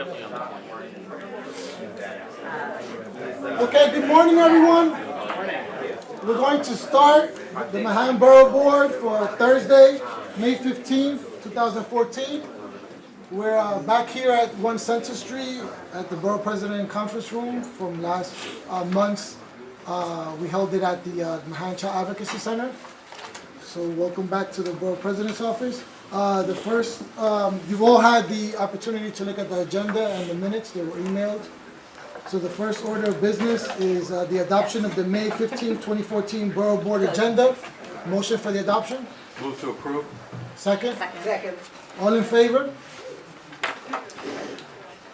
Okay, good morning, everyone. We're going to start the Manhattan Borough Board for Thursday, May 15th, 2014. We're back here at 1 Center Street at the Borough President Conference Room from last month's. We held it at the Manhattan Child Advocacy Center. So welcome back to the Borough President's office. You've all had the opportunity to look at the agenda and the minutes. They were emailed. So the first order of business is the adoption of the May 15, 2014 Borough Board Agenda. Motion for the adoption? Move to approve. Second? Second. All in favor?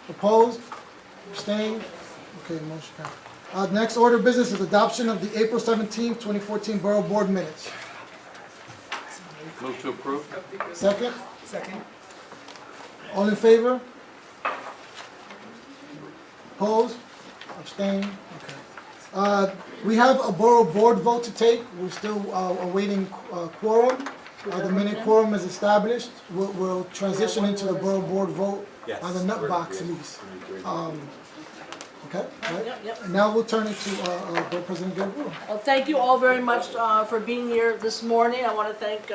Opposed? Abstained? Okay, motion carried. Next order of business is adoption of the April 17, 2014 Borough Board minutes. Move to approve. Second? Second. All in favor? Opposed? Abstained? Okay. We have a borough board vote to take. We're still awaiting quorum. The minute quorum is established, we'll transition into the borough board vote on the nut box lease. Okay? Right. Yep. And now we'll turn it to Borough President Gail Brewer. Well, thank you all very much for being here this morning. I want to thank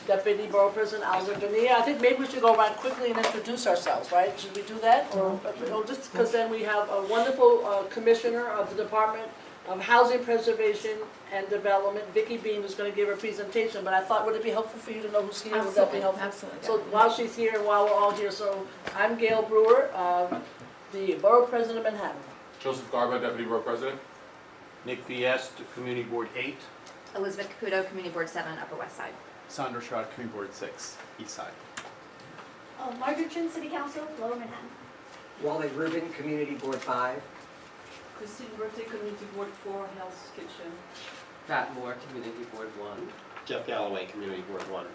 Deputy Borough President Alza Bonilla. I think maybe we should go around quickly and introduce ourselves, right? Should we do that? Or just because then we have a wonderful commissioner of the Department of Housing Preservation and Development, Vicki Bean, who's going to give a presentation. But I thought, would it be helpful for you to know who's here? Would that be helpful? Absolutely. So while she's here and while we're all here, so I'm Gail Brewer, the Borough President of Manhattan. Joseph Garba, Deputy Borough President. Nick Viest, Community Board 8. Elizabeth Caputo, Community Board 7, Upper West Side. Sandra Schott, Community Board 6, East Side. Margaret Chin, City Council, Lower Manhattan. Wally Rubin, Community Board 5. Christine Berthe, Community Board 4, Hell's Kitchen. Pat Moore, Community Board 1. Jeff Galloway, Community Board 1.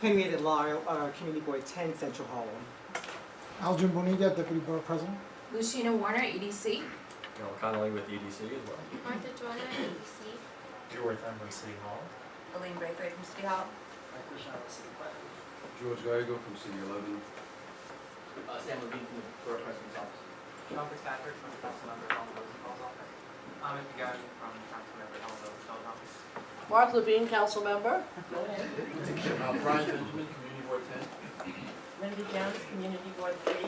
Henrietta Lyle, Community Board 10, Central Harlem. Aldrin Bonilla, Deputy Borough President. Lucina Warner, EDC. Neil Connolly with EDC as well. Martha Joyner, ABC. Drew from City Hall. Elaine Braithwaite from City Hall. George Gallego from City 11. Sam Levine from the Borough President's Office. Sean Fitzpatrick from the Council Member Helen Rosenthal's office. Amit Pagani from Council Member Helen Rosenthal's office. Mark Levine, Council Member. Brian Benjamin, Community Board 10. Wendy Jones, Community Board 3.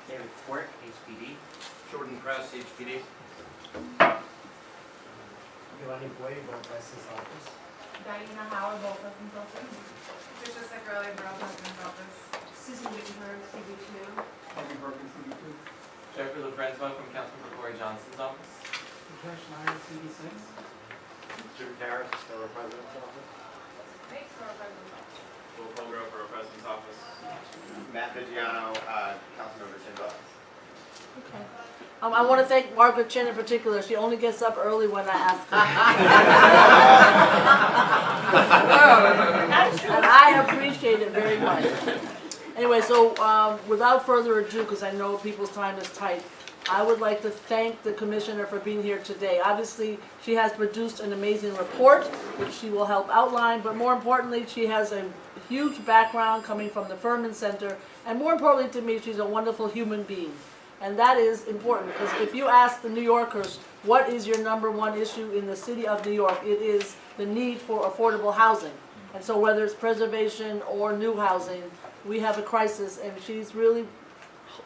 David Quirk, HPD. Jordan Press, HPD. Giovanni Boy, Borough President's office. Diana Howard, Borough President's Office. Patricia Segrelli, Borough President's office. Susan Wittenberg, CB2. Toby Perkins, CB2. Jeffrey LaFrancois from Councilmember Corey Johnson's office. Josh Meyer, CB6. Jim Harris, Borough President's Office. Thanks, Borough President's Office. Will Colgrove, Borough President's Office. Matt Vigiano, Councilmember Chin's office. Okay. I want to thank Margaret Chin in particular. She only gets up early when I ask her. And I appreciate it very much. Anyway, so without further ado, because I know people's time is tight, I would like to thank the Commissioner for being here today. Obviously, she has produced an amazing report, which she will help outline, but more importantly, she has a huge background coming from the Furman Center, and more importantly to me, she's a wonderful human being. And that is important, because if you ask the New Yorkers, what is your #1 issue in the city of New York, it is the need for affordable housing. And so whether it's preservation or new housing, we have a crisis, and she's really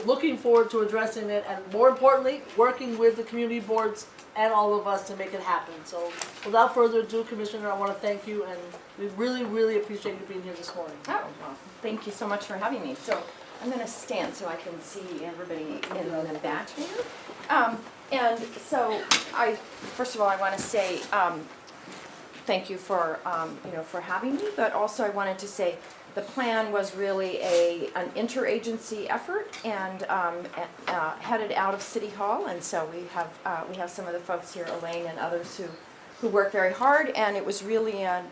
looking forward to addressing it, and more importantly, working with the community boards and all of us to make it happen. So without further ado, Commissioner, I want to thank you, and we really, really appreciate you being here this morning. Oh, well, thank you so much for having me. So I'm going to stand so I can see everybody in the back here. And so first of all, I want to say thank you for, for having me, but also I wanted to say the plan was really an interagency effort and headed out of City Hall, and so we have some of the folks here, Elaine and others who worked very hard, and it was really an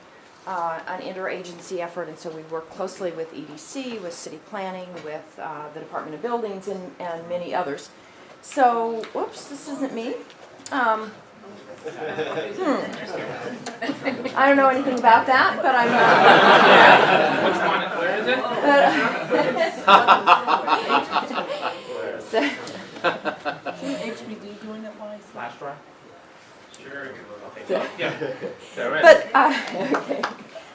interagency effort, and so we work closely with EDC, with City Planning, with the Department of Buildings, and many others. So, whoops, this isn't me. I don't know anything about that, but I'm Which one? Where is it? fast track? Sure. Yeah, there is. But, okay.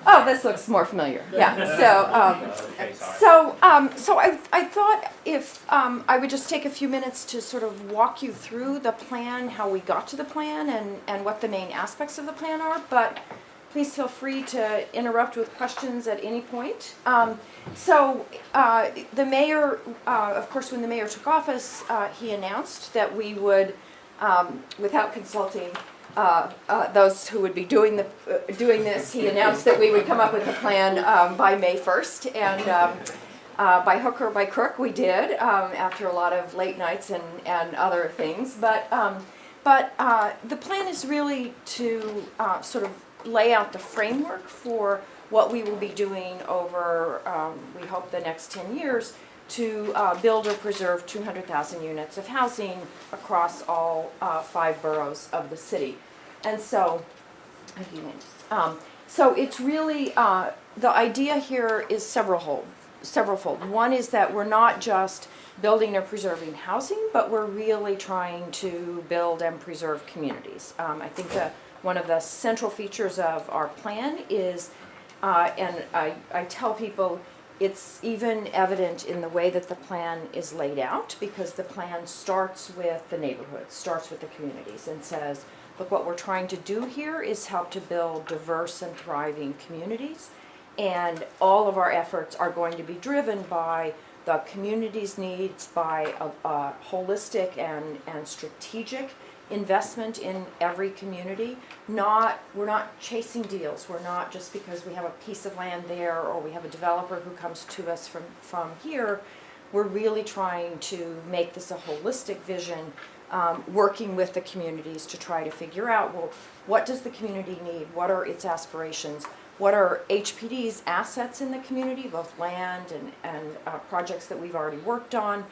Oh, this looks more familiar. Yeah. Okay, sorry. So I thought if I would just take a few minutes to sort of walk you through the plan, how we got to the plan, and what the main aspects of the plan are. But please feel free to interrupt with questions at any point. The mayor, of course, when the mayor took office, he announced that we would, without consulting those who would be doing this, he announced that we would come up with a plan by May 1st, and by hook or by crook we did, after a lot of late nights and other things. But the plan is really to sort of lay out the framework for what we will be doing over, we hope, the next 10 years to build or preserve 200,000 units of housing across all 5 boroughs of the city. And so, it's really, the idea here is severalfold. One is that we're not just building or preserving housing, but we're really trying to build and preserve communities. I think that one of the central features of our plan is, and I tell people, it's even evident in the way that the plan is laid out, because the plan starts with the neighborhoods, starts with the communities, and says, look, what we're trying to do here is help to build diverse and thriving communities, and all of our efforts are going to be driven by the community's needs, by a holistic and strategic investment in every community. We're not chasing deals. We're not, just because we have a piece of land there or we have a developer who comes to us from here. We're really trying to make this a holistic vision, working with the communities to try to figure out, well, what does the community need? What are its aspirations? What are HPD's assets in the community, both land and projects that we've already worked on?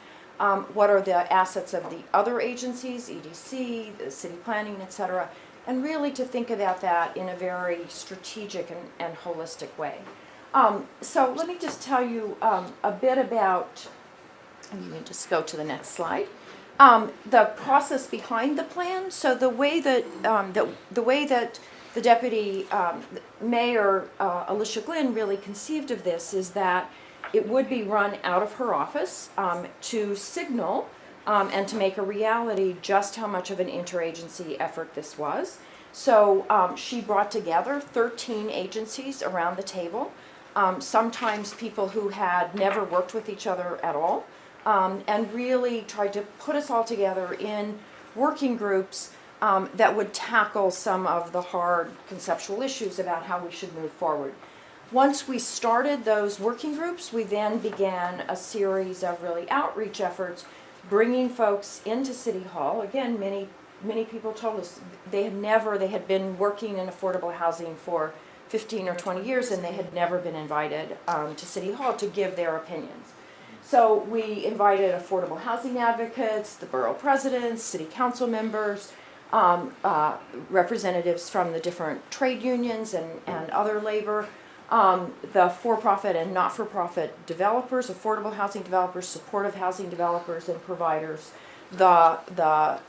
What are the assets of the other agencies, EDC, the city planning, et cetera, and really to think about that in a very strategic and holistic way. So let me just tell you a bit about, you can just go to the next slide, the process behind the plan. So the way that the Deputy Mayor, Alicia Glynn, really conceived of this is that it would be run out of her office to signal and to make a reality just how much of an interagency effort this was. So she brought together 13 agencies around the table, sometimes people who had never worked with each other at all, and really tried to put us all together in working groups that would tackle some of the hard conceptual issues about how we should move forward. Once we started those working groups, we then began a series of really outreach efforts, bringing folks into City Hall. Again, many people told us they had been working in affordable housing for 15 or 20 years, and they had never been invited to City Hall to give their opinions. So we invited affordable housing advocates, the borough presidents, city council members, representatives from the different trade unions and other labor, the for-profit and not-for-profit developers, affordable housing developers, supportive housing developers and providers, the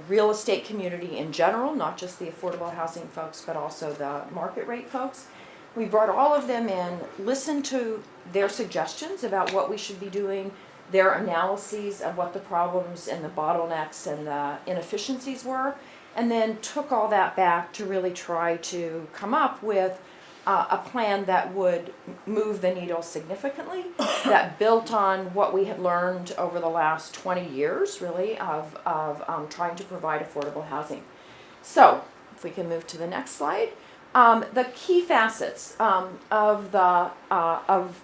real estate community in general, not just the affordable housing folks, but also the market rate folks. We brought all of them in, listened to their suggestions about what we should be doing, their analyses of what the problems and the bottlenecks and the inefficiencies were, and then took all that back to really try to come up with a plan that would move the needle significantly, that built on what we had learned over the last 20 years, really, of trying to provide affordable housing. So, if we can move to the next slide. The key facets of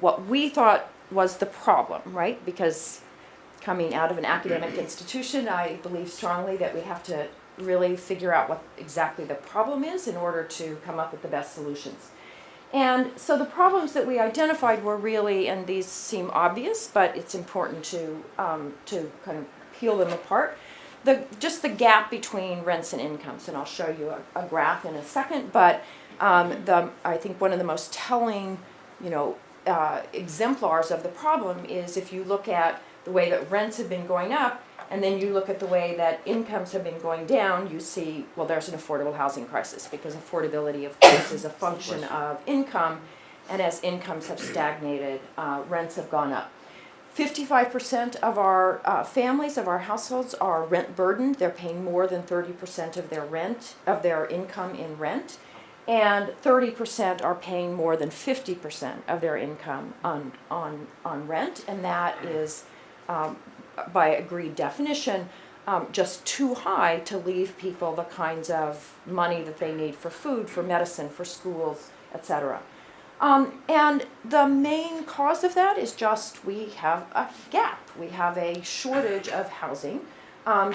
what we thought was the problem, right? Because coming out of an academic institution, I believe strongly that we have to really figure out what exactly the problem is in order to come up with the best solutions. And so the problems that we identified were really, and these seem obvious, but it's important to kind of peel them apart. Just the gap between rents and incomes, and I'll show you a graph in a second. But I think one of the most telling, exemplars of the problem is if you look at the way that rents have been going up, and then you look at the way that incomes have been going down, you see, well, there's an affordable housing crisis, because affordability, of course, is a function of income, and as incomes have stagnated, rents have gone up. 55% of our families, of our households, are rent burdened. They're paying more than 30% of their rent, of their income in rent, and 30% are paying more than 50% of their income on rent, and that is, by agreed definition, just too high to leave people the kinds of money that they need for food, for medicine, for schools, etc. And the main cause of that is just we have a gap. We have a shortage of housing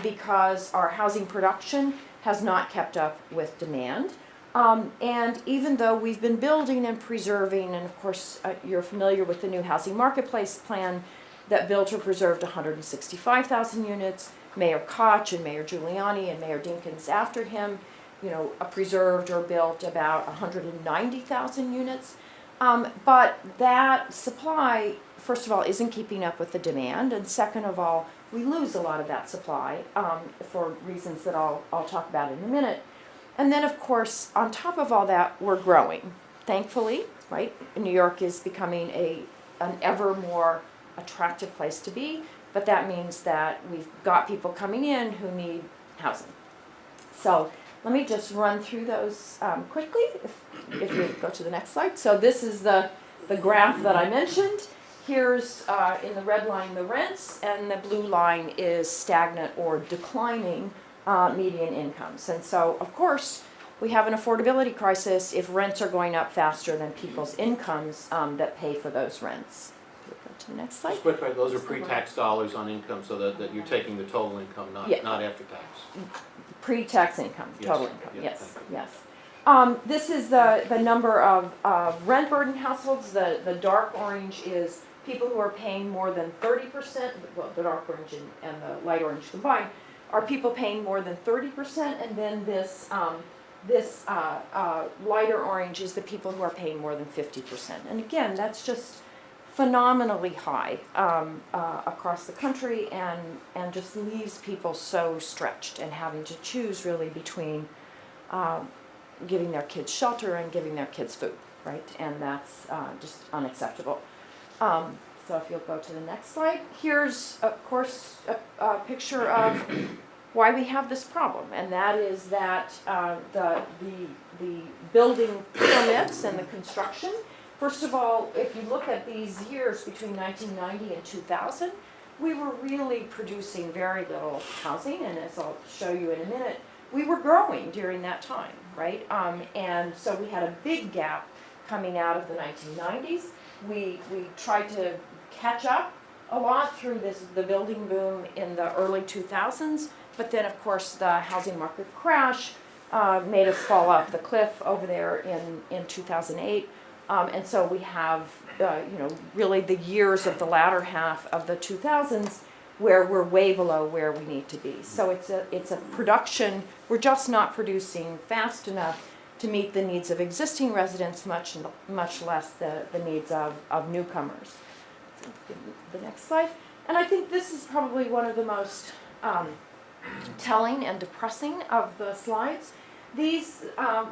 because our housing production has not kept up with demand. And even though we've been building and preserving, and of course you're familiar with the new housing marketplace plan that built or preserved 165,000 units, Mayor Koch and Mayor Giuliani and Mayor Dinkins after him, preserved or built about 190,000 units. But that supply, first of all, isn't keeping up with the demand, and second of all, we lose a lot of that supply for reasons that I'll talk about in a minute. And then, of course, on top of all that, we're growing. Thankfully, right? New York is becoming an ever more attractive place to be, but that means that we've got people coming in who need housing. So let me just run through those quickly, if you go to the next slide. So this is the graph that I mentioned. Here's, in the red line, the rents, and the blue line is stagnant or declining median incomes. And so, of course, we have an affordability crisis if rents are going up faster than people's incomes that pay for those rents. Go to the next slide. Just quick, those are pre-tax dollars on income, so that you're taking the total income, not after tax. Pre-tax income, Yes. total income, Yeah, yes. This is the number of rent burdened households. The dark orange is people who are paying more than 30%, well, the dark orange and the light orange combined, are people paying more than 30%, and then this lighter orange is the people who are paying more than 50%. And again, that's just phenomenally high across the country, and just leaves people so stretched and having to choose really between giving their kids shelter and giving their kids food, right? And that's just unacceptable. So if you'll go to the next slide, here's of course a picture of why we have this problem, and that is that the building permits and the construction. First of all, if you look at these years between 1990 and 2000, we were really producing very little housing, and as I'll show you in a minute, we were growing during that time, right? And so we had a big gap coming out of the 1990s. We tried to catch up a lot through the building boom in the early 2000s, but then of course the housing market crash made us fall off the cliff over there in 2008. And so we have, really the years of the latter half of the 2000s where we're way below where we need to be. So it's a production, we're just not producing fast enough to meet the needs of existing residents, much less the needs of newcomers. So the next slide. And I think this is probably one of the most telling and depressing of the slides. These,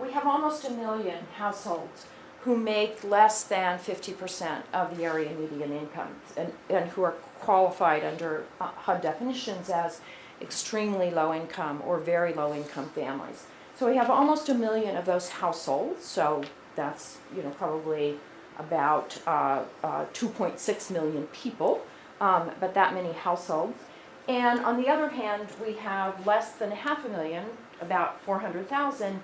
we have almost 1 million households who make less than 50% of the area median income, and who are qualified under HUD definitions as extremely low income or very low income families. So we have almost 1 million of those households, so that's probably about 2.6 million people, but that many households. And on the other hand, we have less than 500,000, about 400,000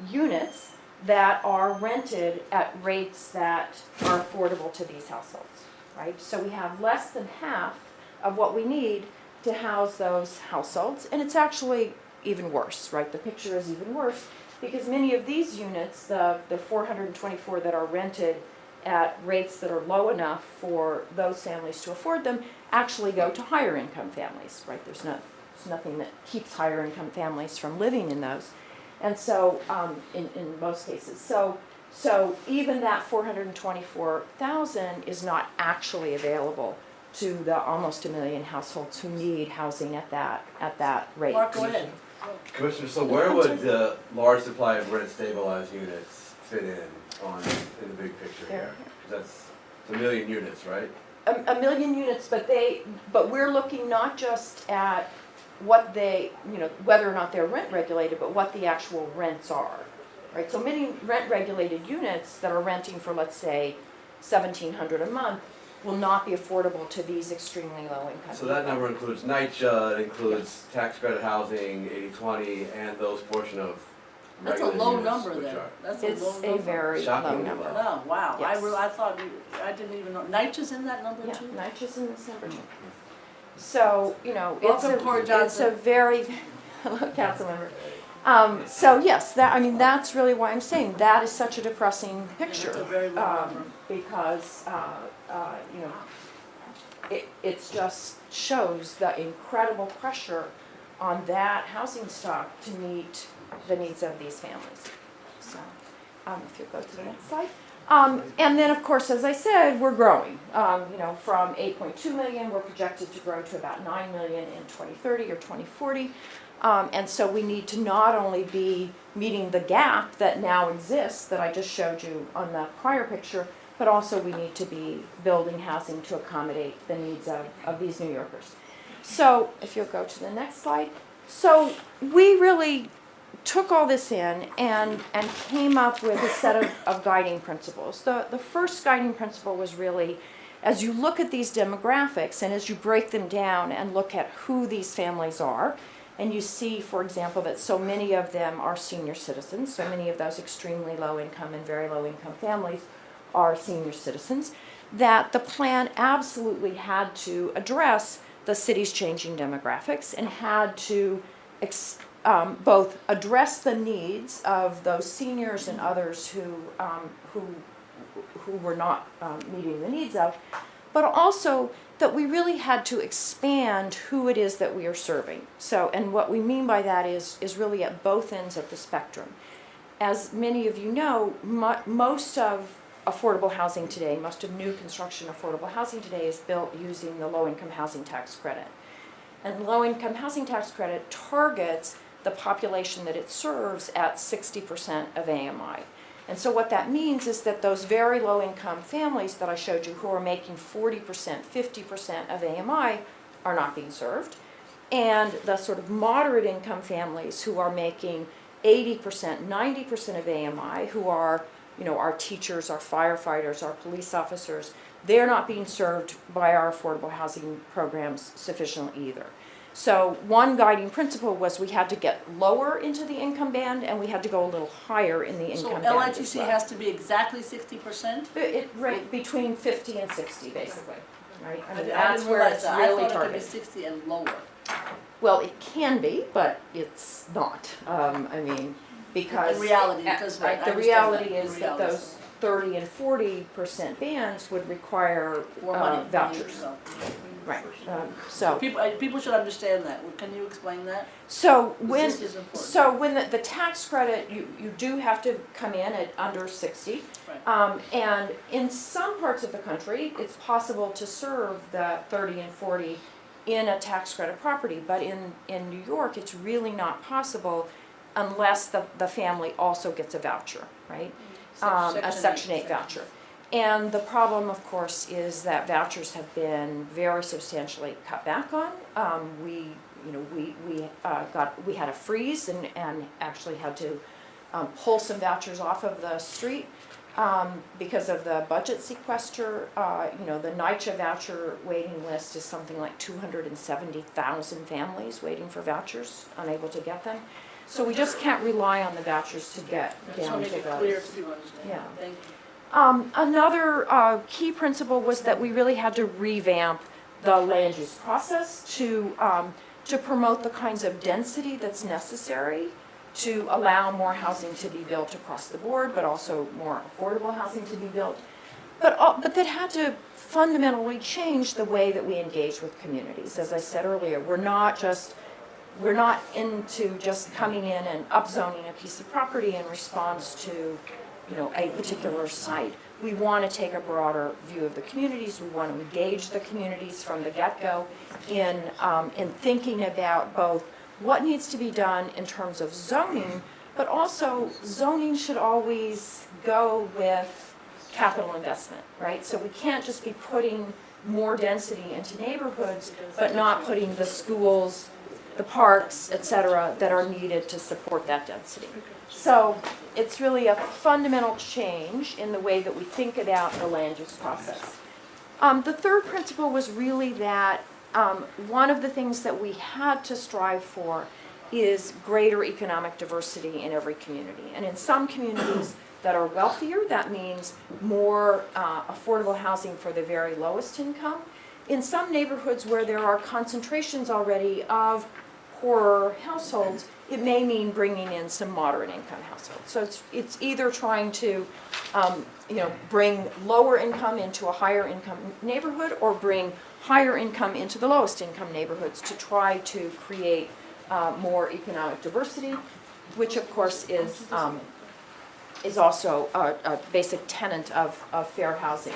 units that are rented at rates that are affordable to these households, right? So we have less than half of what we need to house those households, and it's actually even worse, right? The picture is even worse because many of these units, the 424 that are rented at rates that are low enough for those families to afford them, actually go to higher income families, right? There's nothing that keeps higher income families from living in those. And so, in most cases. So even that 424,000 is not actually available to the almost 1 million households who need housing at that rate. Mark, go ahead. Commissioner, so where would the large supply of rent stabilized units fit in the big picture here? 'Cause it's 1 million units, right? A million units, but we're looking not just at what they, whether or not they're rent regulated, but what the actual rents are, right? So many rent regulated units that are renting for, let's say, $1,700 a month will not be affordable to these extremely low income So people. that number includes NYCHA, it includes tax credit housing, 80/20, and those portion of That's a regular low units, number which then. are That's a It's low a number. very low shockingly number. low. Oh, wow. Yes. I thought, I didn't even know. NYCHA's in that number Yeah, too? NYCHA's in this number too. So, Welcome, Cora it's a Johnson. very, hello, council member. So yes, that's really why I'm saying that is such a depressing picture. It's a very low number. Because, it just shows the incredible pressure on that housing stock to meet the needs of these families. So, if you go to the next slide. And then, of course, as I said, we're growing. From 8.2 million, we're projected to grow to about 9 million in 2030 or 2040. And so we need to not only be meeting the gap that now exists that I just showed you on the prior picture, but also we need to be building housing to accommodate the needs of these New Yorkers. So if you'll go to the next slide. So we really took all this in and came up with a set of guiding principles. The first guiding principle was really, as you look at these demographics and as you break them down and look at who these families are, and you see, for example, that so many of them are senior citizens, so many of those extremely low income and very low income families are senior citizens, that the plan absolutely had to address the city's changing demographics and had to both address the needs of those seniors and others who were not meeting the needs of, but also that we really had to expand who it is that we are serving. So, and what we mean by that is really at both ends of the spectrum. As many of you know, most of affordable housing today, most of new construction affordable housing today is built using the low-income housing tax credit. And low-income housing tax credit targets the population that it serves at 60% of AMI. And so what that means is that those very low-income families that I showed you who are making 40%, 50% of AMI are not being served. And the sort of moderate income families who are making 80%, 90% of AMI, who are our teachers, our firefighters, our police officers, they're not being served by our affordable housing programs sufficiently either. So one guiding principle was we had to get lower into the income band and we had to go a little higher in the income band. So LITC has to be exactly 60%? Right, between 50 and 60 basically, right? I That's didn't where realize it's that. really I thought it could be targeted. 60 and lower. Well, it can be, but it's not. Because In reality, because, right, I the understand reality that. is In that reality. those 30 and 40% bands would require More money. vouchers. Right. So People should understand that. Can you explain that? So when This is important. the tax credit, you do have to come in at under 60. Right. And in some parts of the country, it's possible to serve the 30 and 40 in a tax credit property. But in New York, it's really not possible unless the family also gets a voucher, right? A Section 8 voucher. And the problem, of course, is that vouchers have been very substantially cut back on. We had a freeze and actually had to pull some vouchers off of the street because of the budget sequester. The NYCHA voucher waiting list is something like 270,000 families waiting for vouchers, unable to get them. So we just can't rely on the vouchers to get down to Just want to make it those. clear so people understand. Yeah. Thank you. Another key principle was that we really had to revamp the land use process to promote the kinds of density that's necessary to allow more housing to be built across the board, but also more affordable housing to be built. But that had to fundamentally change the way that we engage with communities. As I said earlier, we're not into just coming in and upzoning a piece of property in response to a particular site. we want to take a broader view of the communities. We want to engage the communities from the get-go in thinking about both what needs to be done in terms of zoning, but also zoning should always go with capital investment, right? So we can't just be putting more density into neighborhoods, but not putting the schools, the parks, et cetera, that are needed to support that density. So it's really a fundamental change in the way that we think about the land use process. The third principle was really that one of the things that we had to strive for is greater economic diversity in every community. And in some communities that are wealthier, that means more affordable housing for the very lowest income. In some neighborhoods where there are concentrations already of poorer households, it may mean bringing in some moderate income households. So it's either trying to bring lower income into a higher income neighborhood or bring higher income into the lowest income neighborhoods to try to create more economic diversity, which of course is also a basic tenet of fair housing.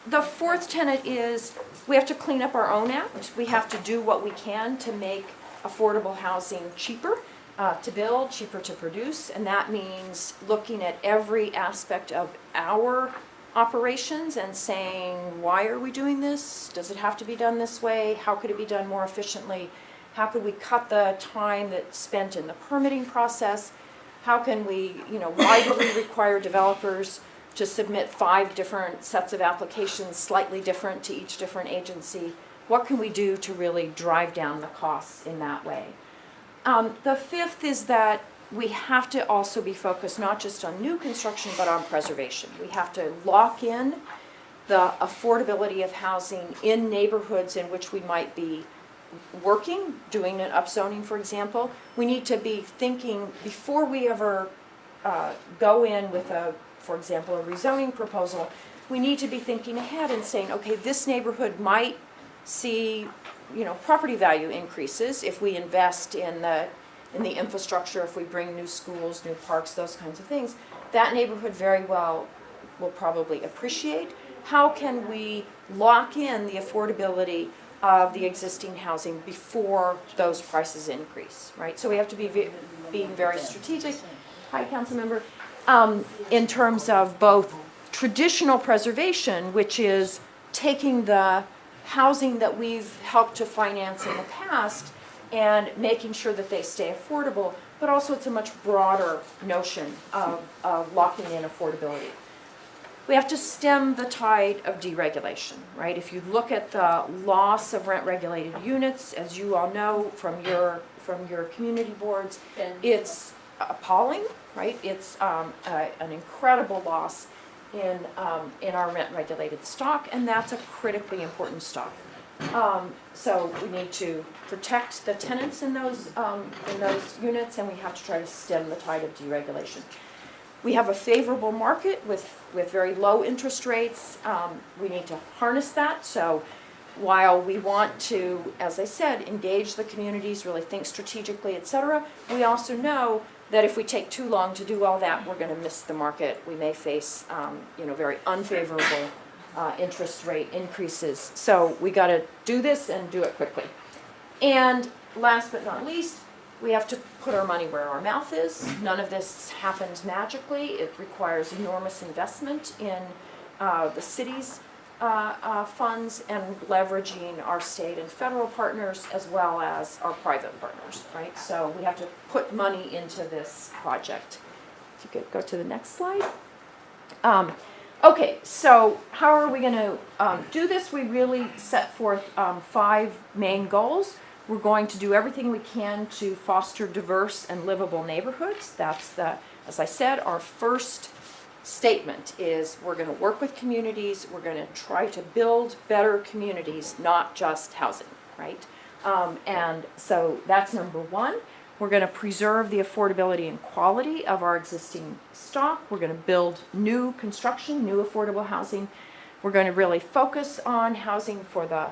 The fourth tenet is we have to clean up our own act. We have to do what we can to make affordable housing cheaper to build, cheaper to produce, and that means looking at every aspect of our operations and saying, why are we doing this? Does it have to be done this way? How could it be done more efficiently? How could we cut the time that's spent in the permitting process? How can we, why do we require developers to submit 5 different sets of applications, slightly different to each different agency? What can we do to really drive down the costs in that way? The fifth is that we have to also be focused not just on new construction, but on preservation. We have to lock in the affordability of housing in neighborhoods in which we might be working, doing an upzoning, for example. We need to be thinking, before we ever go in with for example, a rezoning proposal, we need to be thinking ahead and saying, okay, this neighborhood might see, property value increases if we invest in the infrastructure, if we bring new schools, new parks, those kinds of things. That neighborhood very well will probably appreciate. How can we lock in the affordability of the existing housing before those prices increase, right? So we have to be being very strategic. Hi, council member. In terms of both traditional preservation, which is taking the housing that we've helped to finance in the past and making sure that they stay affordable, but also it's a much broader notion of locking in affordability. We have to stem the tide of deregulation, right? If you look at the loss of rent-regulated units, as you all know from your community boards, it's appalling, right? It's an incredible loss in our rent-regulated stock, and that's a critically important stock. So we need to protect the tenants in those units, and we have to try to stem the tide of deregulation. We have a favorable market with very low interest rates. We need to harness that. So while we want to, as I said, engage the communities, really think strategically, et cetera, we also know that if we take too long to do all that, we're going to miss the market. We may face, very unfavorable interest rate increases. So we got to do this and do it quickly. And last but not least, we have to put our money where our mouth is. None of this happens magically. It requires enormous investment in the city's funds and leveraging our state and federal partners as well as our private partners, right? So we have to put money into this project. If you could go to the next slide. Okay, so how are we going to do this? We really set forth 5 main goals. We're going to do everything we can to foster diverse and livable neighborhoods. That's as I said, our first statement is we're going to work with communities. We're going to try to build better communities, not just housing, right? And so that's number 1. We're going to preserve the affordability and quality of our existing stock. We're going to build new construction, new affordable housing. We're going to really focus on housing for the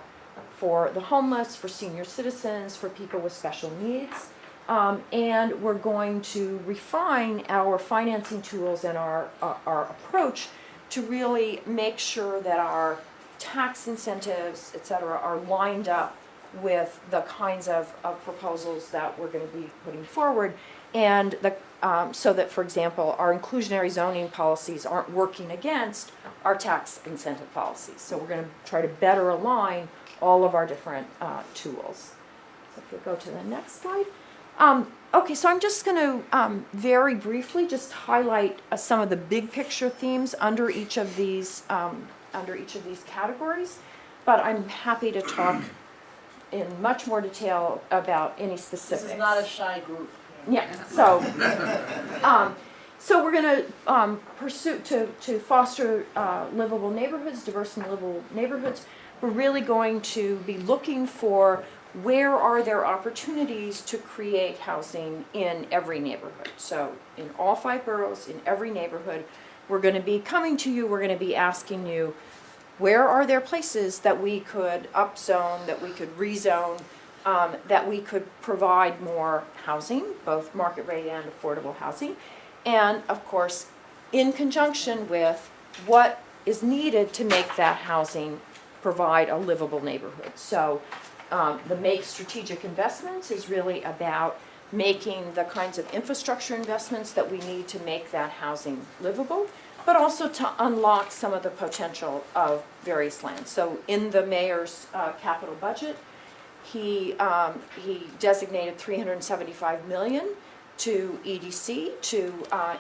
homeless, for senior citizens, for people with special needs. And we're going to refine our financing tools and our approach to really make sure that our tax incentives, et cetera, are lined up with the kinds of proposals that we're going to be putting forward. And so that, for example, our inclusionary zoning policies aren't working against our tax incentive policies. So we're going to try to better align all of our different tools. So if we go to the next slide. Okay, so I'm just going to very briefly just highlight some of the big picture themes under each of these categories, but I'm happy to talk in much more detail about any specifics. This is not a shy group. Yeah, so we're going to pursue to foster livable neighborhoods, diverse and livable neighborhoods. We're really going to be looking for where are there opportunities to create housing in every neighborhood. So in all 5 boroughs, in every neighborhood, we're going to be coming to you, we're going to be asking you, where are there places that we could upzone, that we could rezone, that we could provide more housing, both market rate and affordable housing, and of course, in conjunction with what is needed to make that housing provide a livable neighborhood. So the Make Strategic Investments is really about making the kinds of infrastructure investments that we need to make that housing livable, but also to unlock some of the potential of various lands. So in the mayor's capital budget, he designated $375 million to EDC to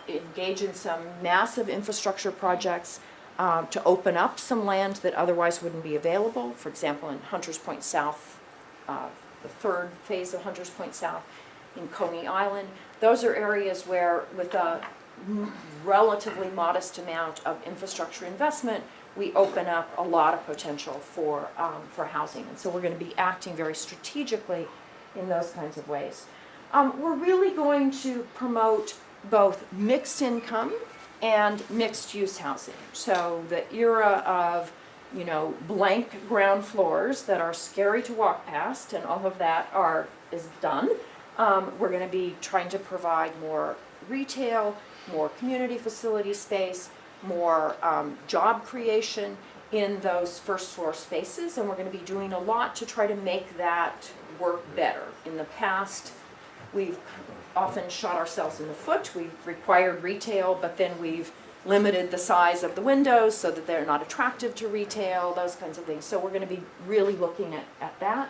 engage in some massive infrastructure projects to open up some land that otherwise wouldn't be available. For example, in Hunters Point South, the 3rd phase of Hunters Point South in Coney Island. Those are areas where, with a relatively modest amount of infrastructure investment, we open up a lot of potential for housing. And so we're going to be acting very strategically in those kinds of ways. We're really going to promote both mixed income and mixed use housing. So the era of, you know, blank ground floors that are scary to walk past and all of that is done. We're going to be trying to provide more retail, more community facility space, more job creation in those first floor spaces, and we're going to be doing a lot to try to make that work better. In the past, we've often shot ourselves in the foot. We've required retail, but then we've limited the size of the windows so that they're not attractive to retail, those kinds of things. So we're going to be really looking at that.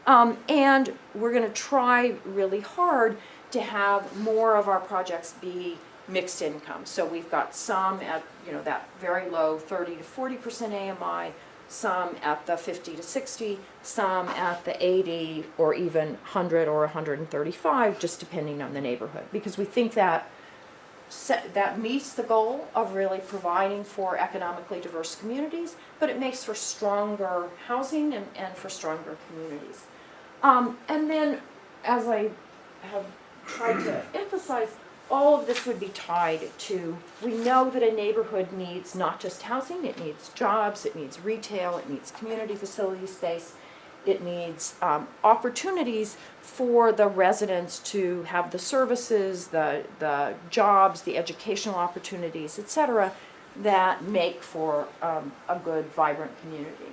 And we're going to try really hard to have more of our projects be mixed income. So we've got some at, you know, that very low 30 to 40% AMI, some at the 50 to 60, some at the 80 or even 100 or 135, just depending on the neighborhood. Because we think that that meets the goal of really providing for economically diverse communities, but it makes for stronger housing and for stronger communities. And then, as I have tried to emphasize, all of this would be tied to, we know that a neighborhood needs not just housing, it needs jobs, it needs retail, it needs community facility space, it needs opportunities for the residents to have the services, the jobs, the educational opportunities, et cetera, that make for a good, vibrant community.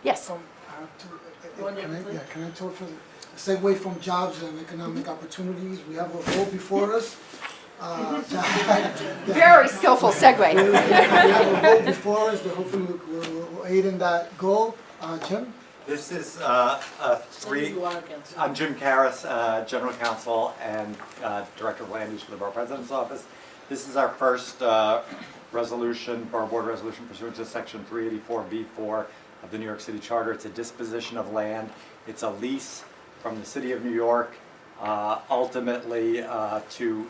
Yes? Can I talk for segue from jobs and economic opportunities? We have a vote before us. Very skillful segue. We have a vote before us that hopefully will aid in that goal. Jim? This is I'm Jim Karras, General Counsel and Director of Land Use for the Borough President's Office. This is our first resolution, Borough Board resolution pursuant to Section 384B4 of the New York City Charter. It's a disposition of land. It's a lease from the City of New York, ultimately to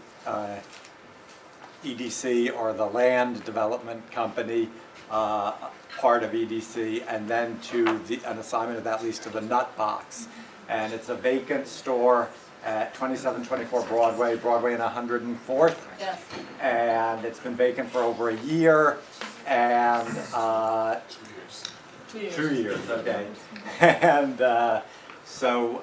EDC, or the Land Development Company, part of EDC, and then to an assignment of that lease to the Nut Box. And it's a vacant store at 2724 Broadway and 104th. Yes. And it's been vacant for over a year, and 2 years. 2 years, okay. And So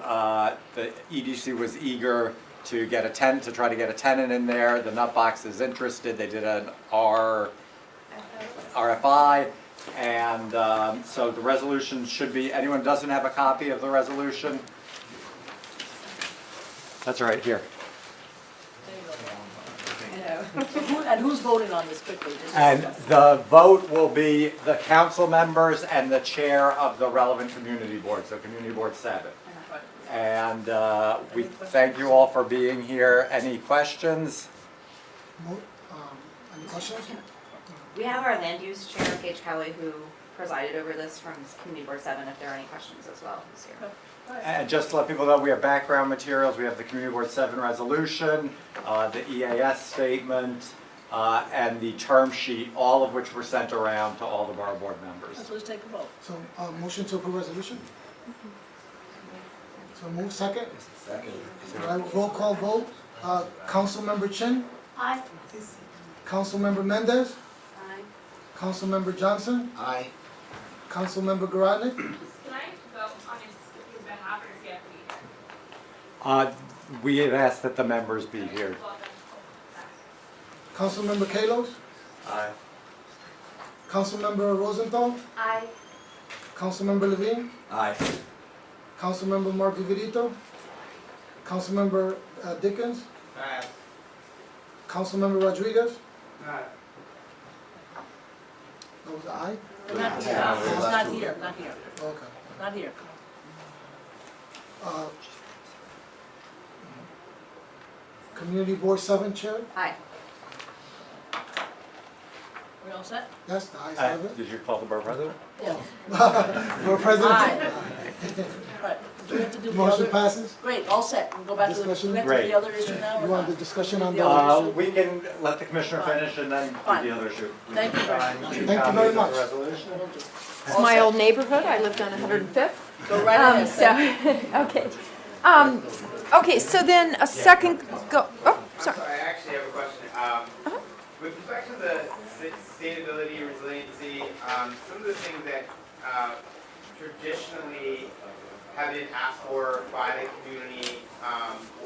the EDC was eager to get to try to get a tenant in there. The Nut Box is interested. They did an RFI. And so the resolution should be, anyone doesn't have a copy of the resolution? That's right, here. And who's voting on this quickly? And the vote will be the council members and the chair of the relevant community board, so Community Board 7. And we thank you all for being here. Any questions? Any questions? We have our land use chair, Paige Kelly, who presided over this from Community Board 7, if there are any questions as well this year. And just to let people know, we have background materials. We have the Community Board 7 resolution, the EAS statement, and the term sheet, all of which were sent around to all the borough board members. So let's take a vote. So, motion to approve resolution? So move second. Second. All right, roll call vote. Councilmember Chin, Aye. Councilmember Mendez, Aye. Councilmember Johnson, Aye. Councilmember Garadnik, Can I vote on his behalf or does he have to be here? We have asked that the members be here. Councilmember Kalos, Aye. Councilmember Rosenthal, Aye. Councilmember Levine, Aye. Councilmember Mark Viverito, Councilmember Dickens, Aye. Councilmember Rodriguez. Aye. That was aye? Not here, it's not here, not here, Okay. not here. Community Board 7 Chair? Aye. We all set? Yes, the ayes have it. Did you call the borough president? Yeah. Borough President? Aye. Right, do we have to do the Motion other? passes. Great, all set, we'll go back to the, Discussion? we have to do Great. the other issue now or You want the not? discussion on The the... other issue? We can let the commissioner finish and then do Fine. the other issue. Thank you very much. Thank you very Copies of much. the resolution. Will do. It's All my set. old neighborhood, I lived on 105th. Go right ahead. Okay, so then a second, oh, I'm sorry. sorry, I actually have a question. With respect to the sustainability, resiliency, some of the things that traditionally have been asked for by the community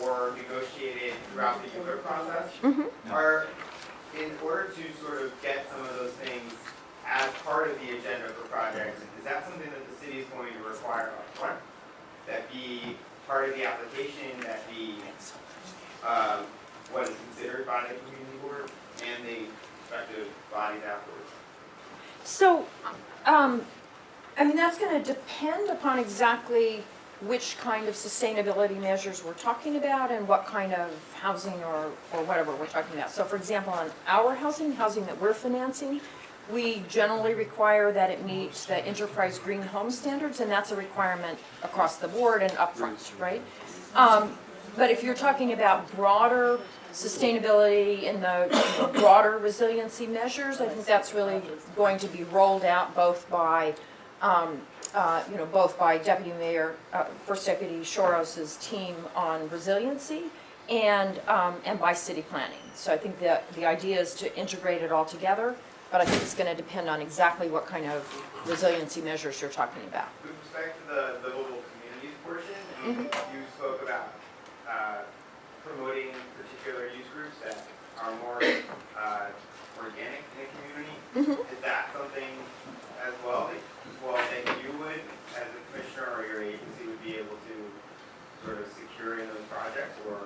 or negotiated throughout the ULURP process are, in order to sort of get some of those things as part of the agenda for projects, is that something that the city is going to require upfront? That be part of the application, that be what is considered by the community board and the respective bodies afterwards? So, I mean, that's gonna depend upon exactly which kind of sustainability measures we're talking about and what kind of housing or whatever we're talking about. So for example, on our housing that we're financing, we generally require that it meets the enterprise green home standards, and that's a requirement across the board and upfront, right? But if you're talking about broader sustainability and the broader resiliency measures, I think that's really going to be rolled out both by, both by Deputy Mayor, First Deputy Shoros's team on resiliency and by city planning. So I think that the idea is to integrate it all together, but I think it's going to depend on exactly what kind of resiliency measures you're talking about. With respect to the livable communities portion, I mean, you spoke about promoting particular use groups that are more organic in the community. Is that something as well that you would, as a commissioner or your agency, would be able to sort of secure in those projects, or?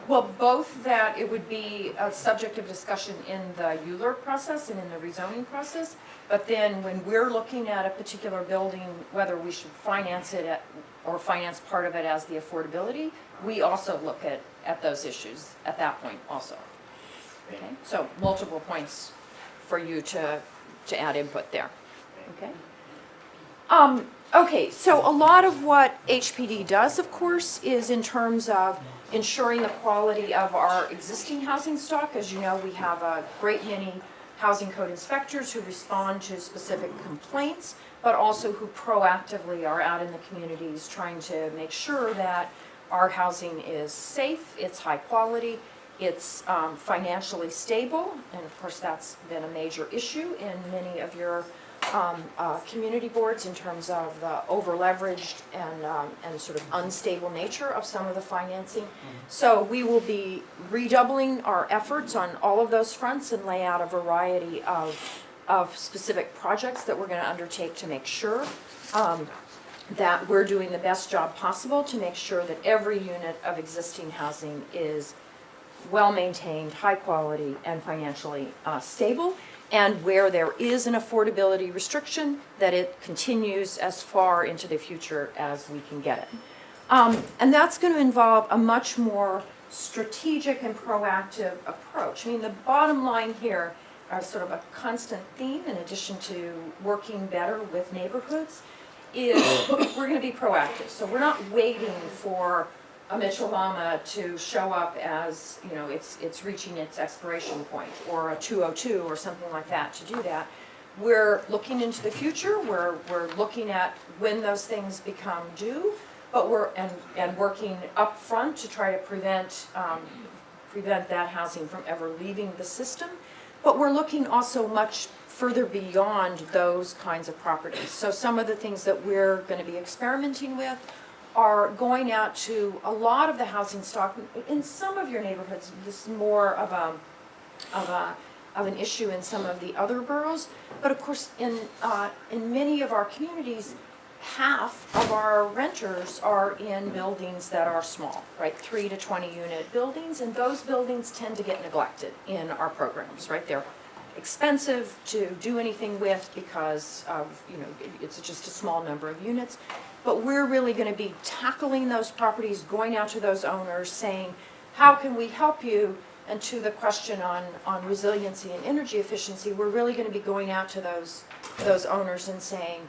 Well, both that it would be a subject of discussion in the ULURP process and in the rezoning process, but then when we're looking at a particular building, whether we should finance it or finance part of it as the affordability, we also look at those issues at that point also. Okay, so multiple points for you to add input there. Okay. Okay, so a lot of what HPD does, of course, is in terms of ensuring the quality of our existing housing stock. As you know, we have a great many housing code inspectors who respond to specific complaints, but also who proactively are out in the communities trying to make sure that our housing is safe, it's high quality, it's financially stable, and of course that's been a major issue in many of your community boards in terms of the over-leveraged and sort of unstable nature of some of the financing. So we will be redoubling our efforts on all of those fronts and lay out a variety of specific projects that we're going to undertake to make sure that we're doing the best job possible to make sure that every unit of existing housing is well-maintained, high quality, and financially stable, and where there is an affordability restriction, that it continues as far into the future as we can get it. And that's going to involve a much more strategic and proactive approach. I mean, the bottom line here are sort of a constant theme, in addition to working better with neighborhoods, is we're going to be proactive. So we're not waiting for a Mitchell-Lama to show up as, you know, it's reaching its expiration point, or a 202 or something like that to do that. We're looking into the future. We're looking at when those things become due, but and working up front to try to prevent that housing from ever leaving the system. But we're looking also much further beyond those kinds of properties. So some of the things that we're going to be experimenting with are going out to a lot of the housing stock. In some of your neighborhoods, this is more of an issue in some of the other boroughs. But of course, in many of our communities, half of our renters are in buildings that are small, right? 3 to 20 unit buildings, and those buildings tend to get neglected in our programs, right? They're expensive to do anything with because of, you know, it's just a small number of units. But we're really going to be tackling those properties, going out to those owners, saying, how can we help you? And to the question on resiliency and energy efficiency, we're really going to be going out to those owners and saying,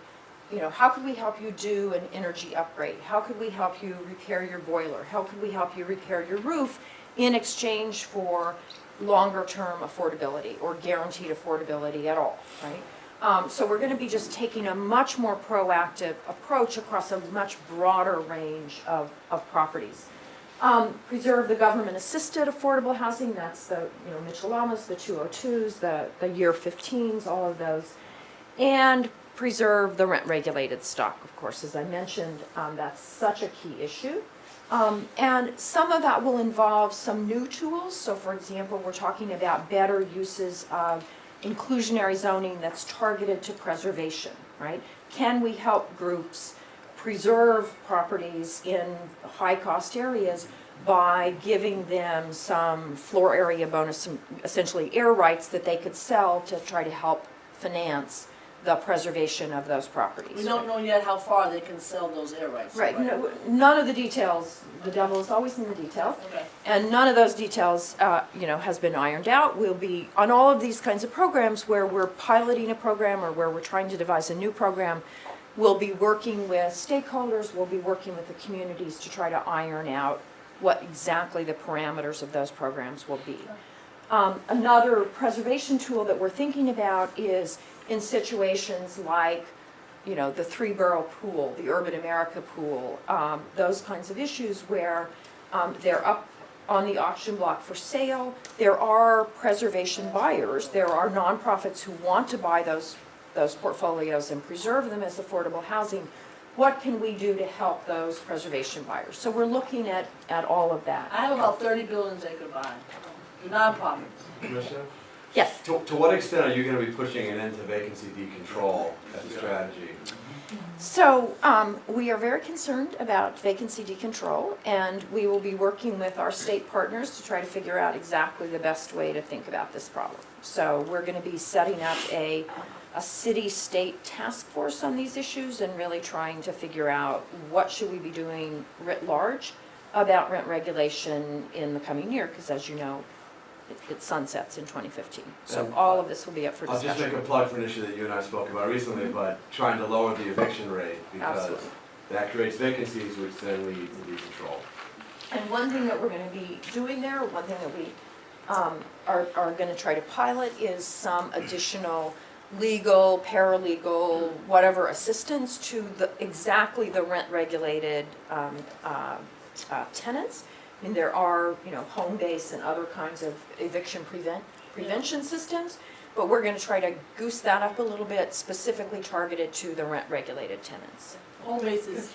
you know, how could we help you do an energy upgrade? How could we help you repair your boiler? How could we help you repair your roof in exchange for longer term affordability or guaranteed affordability at all, right? So we're going to be just taking a much more proactive approach across a much broader range of properties. Preserve the government-assisted affordable housing. That's the, you know, Mitchell-Lamas, the 202s, the year 15s, all of those. And preserve the rent-regulated stock, of course, as I mentioned. That's such a key issue. And some of that will involve some new tools. So for example, we're talking about better uses of inclusionary zoning that's targeted to preservation, right? Can we help groups preserve properties in high-cost areas by giving them some floor area bonus, some essentially air rights that they could sell to try to help finance the preservation of those properties? We don't know yet how far they can sell those air rights. Right, no, none of the details, the devil is always in the details. Okay. And none of those details, you know, has been ironed out. We'll be, on all of these kinds of programs where we're piloting a program or where we're trying to devise a new program, we'll be working with stakeholders, we'll be working with the communities to try to iron out what exactly the parameters of those programs will be. Another preservation tool that we're thinking about is in situations like, you know, the 3-borough pool, the Urban America pool, those kinds of issues where they're up on the auction block for sale. There are preservation buyers. There are nonprofits who want to buy those portfolios and preserve them as affordable housing. What can we do to help those preservation buyers? So we're looking at all of that. I have about 30 buildings they could buy, nonprofits. Commissioner? Yes. To what extent are you going to be pushing an end to vacancy decontrol as a strategy? So we are very concerned about vacancy decontrol, and we will be working with our state partners to try to figure out exactly the best way to think about this problem. So we're going to be setting up a city-state task force on these issues and really trying to figure out what should we be doing writ large about rent regulation in the coming year, because as you know, it sunsets in 2015. So all of this will be up for discussion. I'll just make a plug for an issue that you and I spoke about recently, but trying to lower the eviction rate because Absolutely. that creates vacancies, which then lead to decontrol. And one thing that we're going to be doing there, one thing that we are going to try to pilot is some additional legal, paralegal, whatever assistance to exactly the rent-regulated tenants. I mean, there are, you know, home base and other kinds of eviction prevention systems, but we're gonna try to goose that up a little bit, specifically targeted to the rent-regulated tenants. Home base is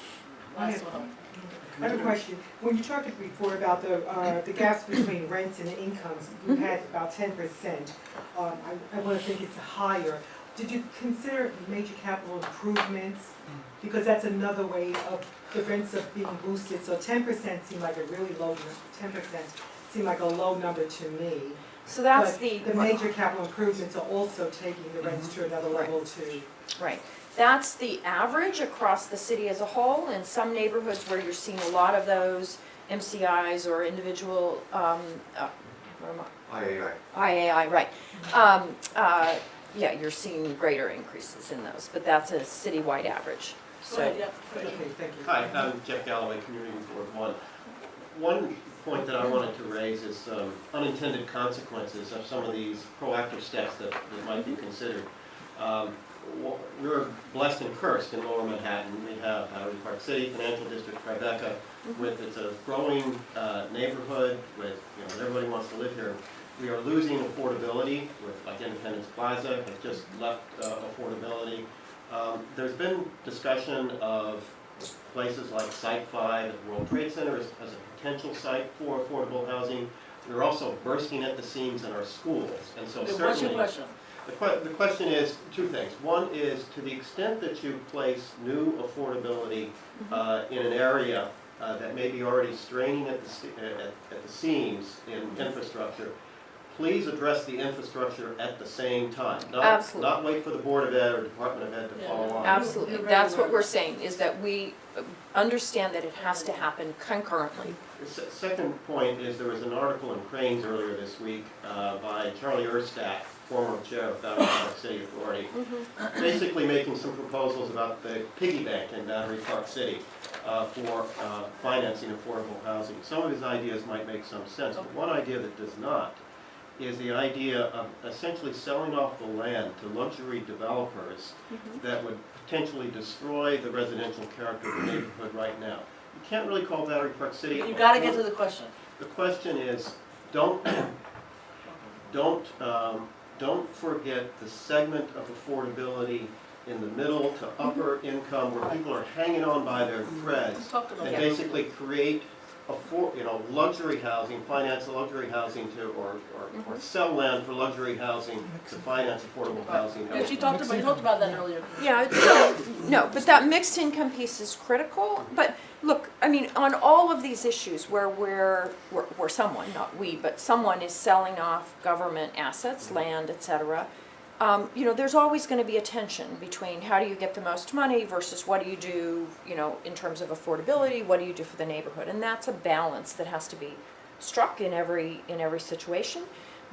I last have- one. I have a question. When you talked before about the gaps between rents and incomes, you had about 10%. I want to think it's higher. Did you consider major capital improvements? Because that's another way of the rents of being boosted. So 10% seemed like a really low, 10% seemed like a low number to me. So that's But the. the major capital improvements are also taking the rents to another level too. Right. That's the average across the city as a whole. In some neighborhoods where you're seeing a lot of those MCIs or individual, IAI, right. Yeah, you're seeing greater increases in those, but that's a citywide average. Go ahead, yeah. Okay, thank you. Hi, I'm Jeff Galloway, Community Board 1. One point that I wanted to raise is unintended consequences of some of these proactive steps that might be considered. We're blessed and cursed in Lower Manhattan. We have Battery Park City, Financial District, Tribeca, with it's a growing neighborhood with, everybody wants to live here. We are losing affordability with like Independence Plaza has just left affordability. There's been discussion of places like Site 5 at the World Trade Center as a potential site for affordable housing. We're also bursting at the seams in our schools, and so What's your certainly. question? The question is two things. One is, to the extent that you place new affordability in an area that may be already straining at the seams in infrastructure, please address the infrastructure at the same time. Absolutely. Not wait for the Board of Ed or Department of Ed to follow on. Absolutely. That's what we're saying, is that we understand that it has to happen concurrently. The second point is there was an article in Cranes earlier this week by Charlie Erstadt, former chair of Battery Park City Authority, basically making some proposals about the piggy bank in Battery Park City for financing affordable housing. Some of his ideas might make some sense, but one idea that does not is the idea of essentially selling off the land to luxury developers that would potentially destroy the residential character of the neighborhood right now. You can't really call Battery Park City. You gotta get to the question. The question is, don't forget the segment of affordability in the middle to upper income where people are hanging on by their threads and basically create luxury housing, finance luxury housing to, or sell land for luxury housing to finance affordable housing. Yeah, you talked about that earlier. Yeah, so, no, but that mixed income piece is critical. But look, I mean, on all of these issues where someone, not we, but someone is selling off government assets, land, et cetera, there's always going to be a tension between how do you get the most money versus what do you do, in terms of affordability, what do you do for the neighborhood? And that's a balance that has to be struck in every situation.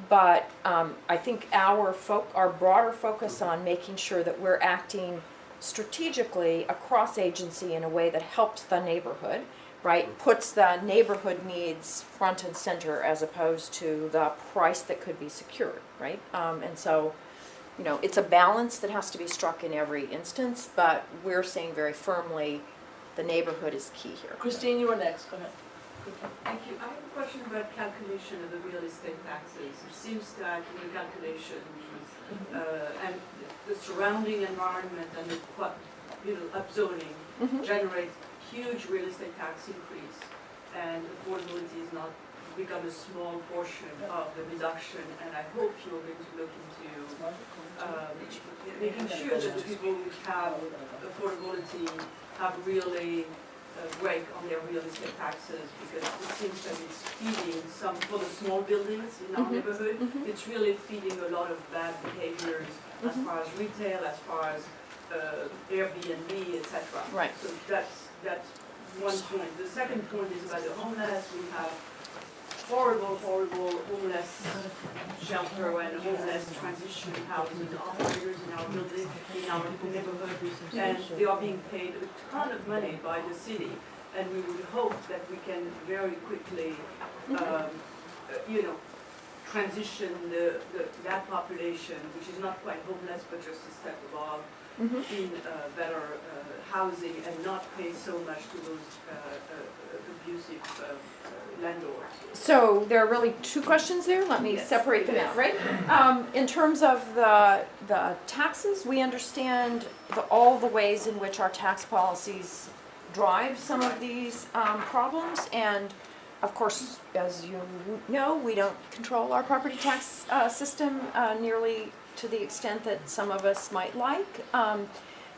But I think our broader focus on making sure that we're acting strategically across agency in a way that helps the neighborhood, right, puts the neighborhood needs front and center as opposed to the price that could be secured, right? And so, it's a balance that has to be struck in every instance, but we're saying very firmly the neighborhood is key here. Christine, you were next. Go ahead. Thank you. I have a question about calculation of the real estate taxes. It seems that in the calculation and the surrounding environment and the upzoning generate huge real estate tax increase, and affordability is not become a small portion of the reduction. And I hope you're going to look into making sure that the people who have affordability have really break on their real estate taxes, because it seems that it's feeding some, for the small buildings in our neighborhood, it's really feeding a lot of bad behaviors as far as retail, as far as Airbnb, etc. Right. So that's one point. The second point is about the homeless. We have horrible homeless shelter and homeless transition housing operators in our building, in our neighborhood, and they are being paid a ton of money by the city, and we would hope that we can very quickly, transition that population, which is not quite homeless but just a step above, in better housing and not pay so much to those abusive landlords? So there are really two questions there. Let me separate them out, right? In terms of the taxes, we understand all the ways in which our tax policies drive some of these problems. And of course, as you know, we don't control our property tax system nearly to the extent that some of us might like.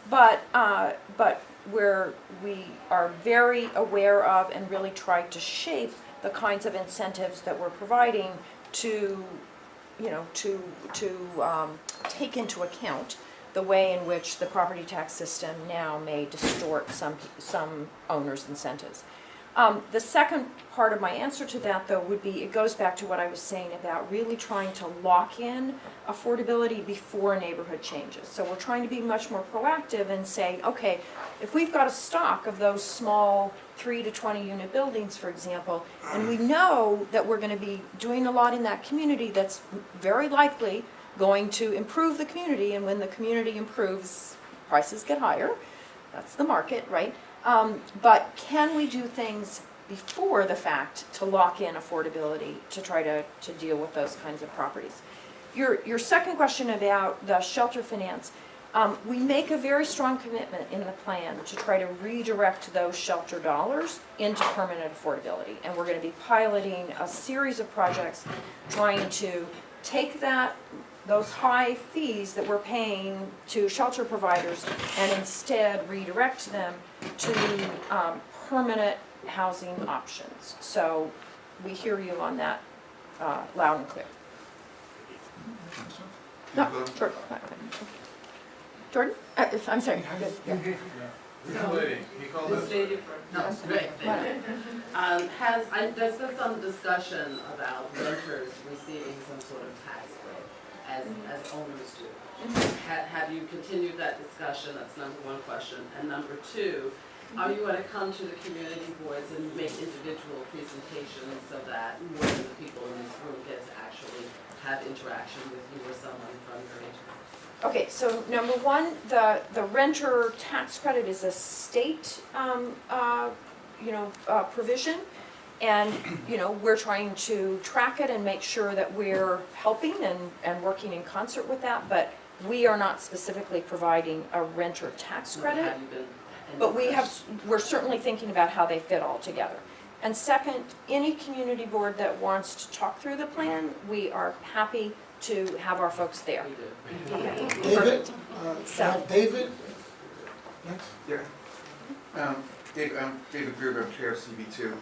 But we are very aware of and really try to shape the kinds of incentives that we're providing to, take into account the way in which the property tax system now may distort some owners' incentives. The second part of my answer to that, though, would be, it goes back to what I was saying about really trying to lock in affordability before neighborhood changes. So we're trying to be much more proactive and say, okay, if we've got a stock of those small 3 to 20 unit buildings, for example, and we know that we're going to be doing a lot in that community that's very likely going to improve the community, and when the community improves, prices get higher. That's the market, right? But can we do things before the fact to lock in affordability to try to deal with those kinds of properties? Your second question about the shelter finance, we make a very strong commitment in the plan to try to redirect those shelter dollars into permanent affordability. And we're going to be piloting a series of projects trying to take those high fees that we're paying to shelter providers and instead redirect them to permanent housing options. So we hear you on that loud and clear. No, sure. Jordan? I'm sorry. This lady from, no, great, thank you. There's been some discussion about renters receiving some sort of tax break as owners do. Have you continued that discussion? That's number one question. And number two, are you going to come to the community boards and make individual presentations so that more of the people in this room get to actually have interaction with you or someone from your agency? Okay, so number one, the renter tax credit is a state, provision. And, we're trying to track it and make sure that we're helping and working in concert with that. But we are not specifically providing a renter tax credit. But we're certainly thinking about how they fit all together. And second, any community board that wants to talk through the plan, we are happy to have our folks there. David? David? Next. Yeah. David Gruber, I'm chair of CB2.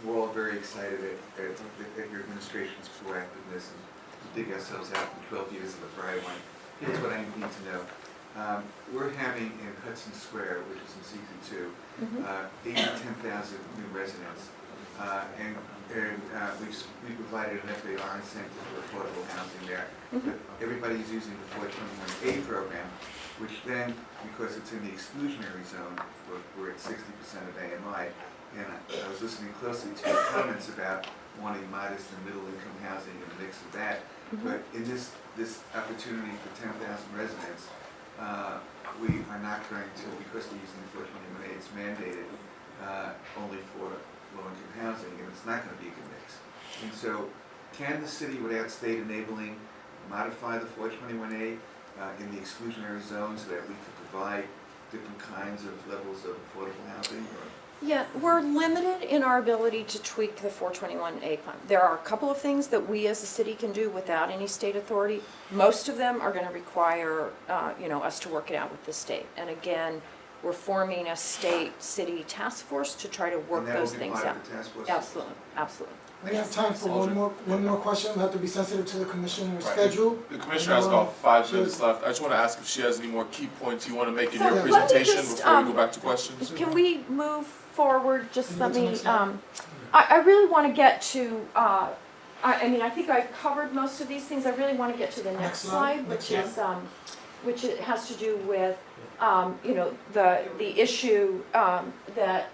We're all very excited at your administration's proactiveness and to dig ourselves out from 12 years of the prior one. Here's what I need to know. We're having in Hudson Square, which is in CB2, 8,000 to 10,000 new residents. And we've provided an FAR incentive for affordable housing there. But everybody's using the 421A program, which then, because it's in the exclusionary zone, we're at 60% of AMI. And I was listening closely to your comments about wanting modest and middle income housing and a mix of that. But in this opportunity for 10,000 residents, we are not going to, because we're using the 421A, it's mandated only for low-income housing, and it's not going to be a good mix. And so, can the city, without state enabling, modify the 421A in the exclusionary zone so that we could provide different kinds of levels of affordable housing? Yeah, we're limited in our ability to tweak the 421A plan. There are a couple of things that we as a city can do without any state authority. Most of them are going to require, us to work it out with the state. And again, we're forming a state-city task force to try to work those things out. Absolutely, absolutely. We have time for one more question. We have to be sensitive to the commissioner's schedule. The commissioner has about 5 minutes left. I just want to ask if she has any more key points you want to make in your presentation before we go back to questions. Can we move forward? Just let me, I really want to get to, I think I've covered most of these things. I really want to get to the next slide, which it has to do with, the issue that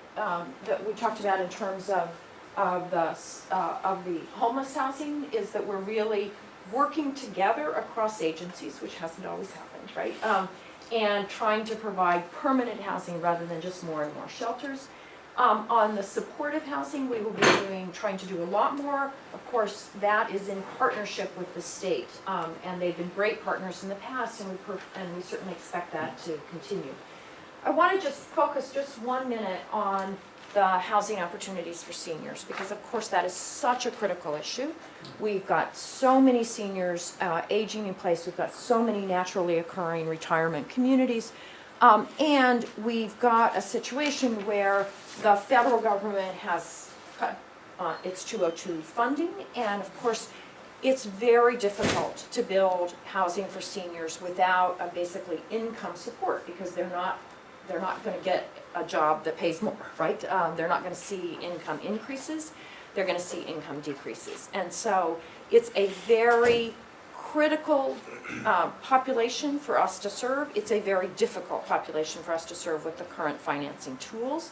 we talked about in terms of the homeless housing, is that we're really working together across agencies, which hasn't always happened, right? and trying to provide permanent housing rather than just more and more shelters. On the supportive housing, we will be trying to do a lot more. Of course, that is in partnership with the state, and they've been great partners in the past, and we certainly expect that to continue. I want to just focus just 1 minute on the housing opportunities for seniors, because of course that is such a critical issue. We've got so many seniors aging in place. We've got so many naturally occurring retirement communities. And we've got a situation where the federal government has cut its 202 funding, and of course, it's very difficult to build housing for seniors without basically income support, because they're not going to get a job that pays more, right? They're not going to see income increases. They're going to see income decreases, and so it's a very critical population for us to serve. It's a very difficult population for us to serve with the current financing tools.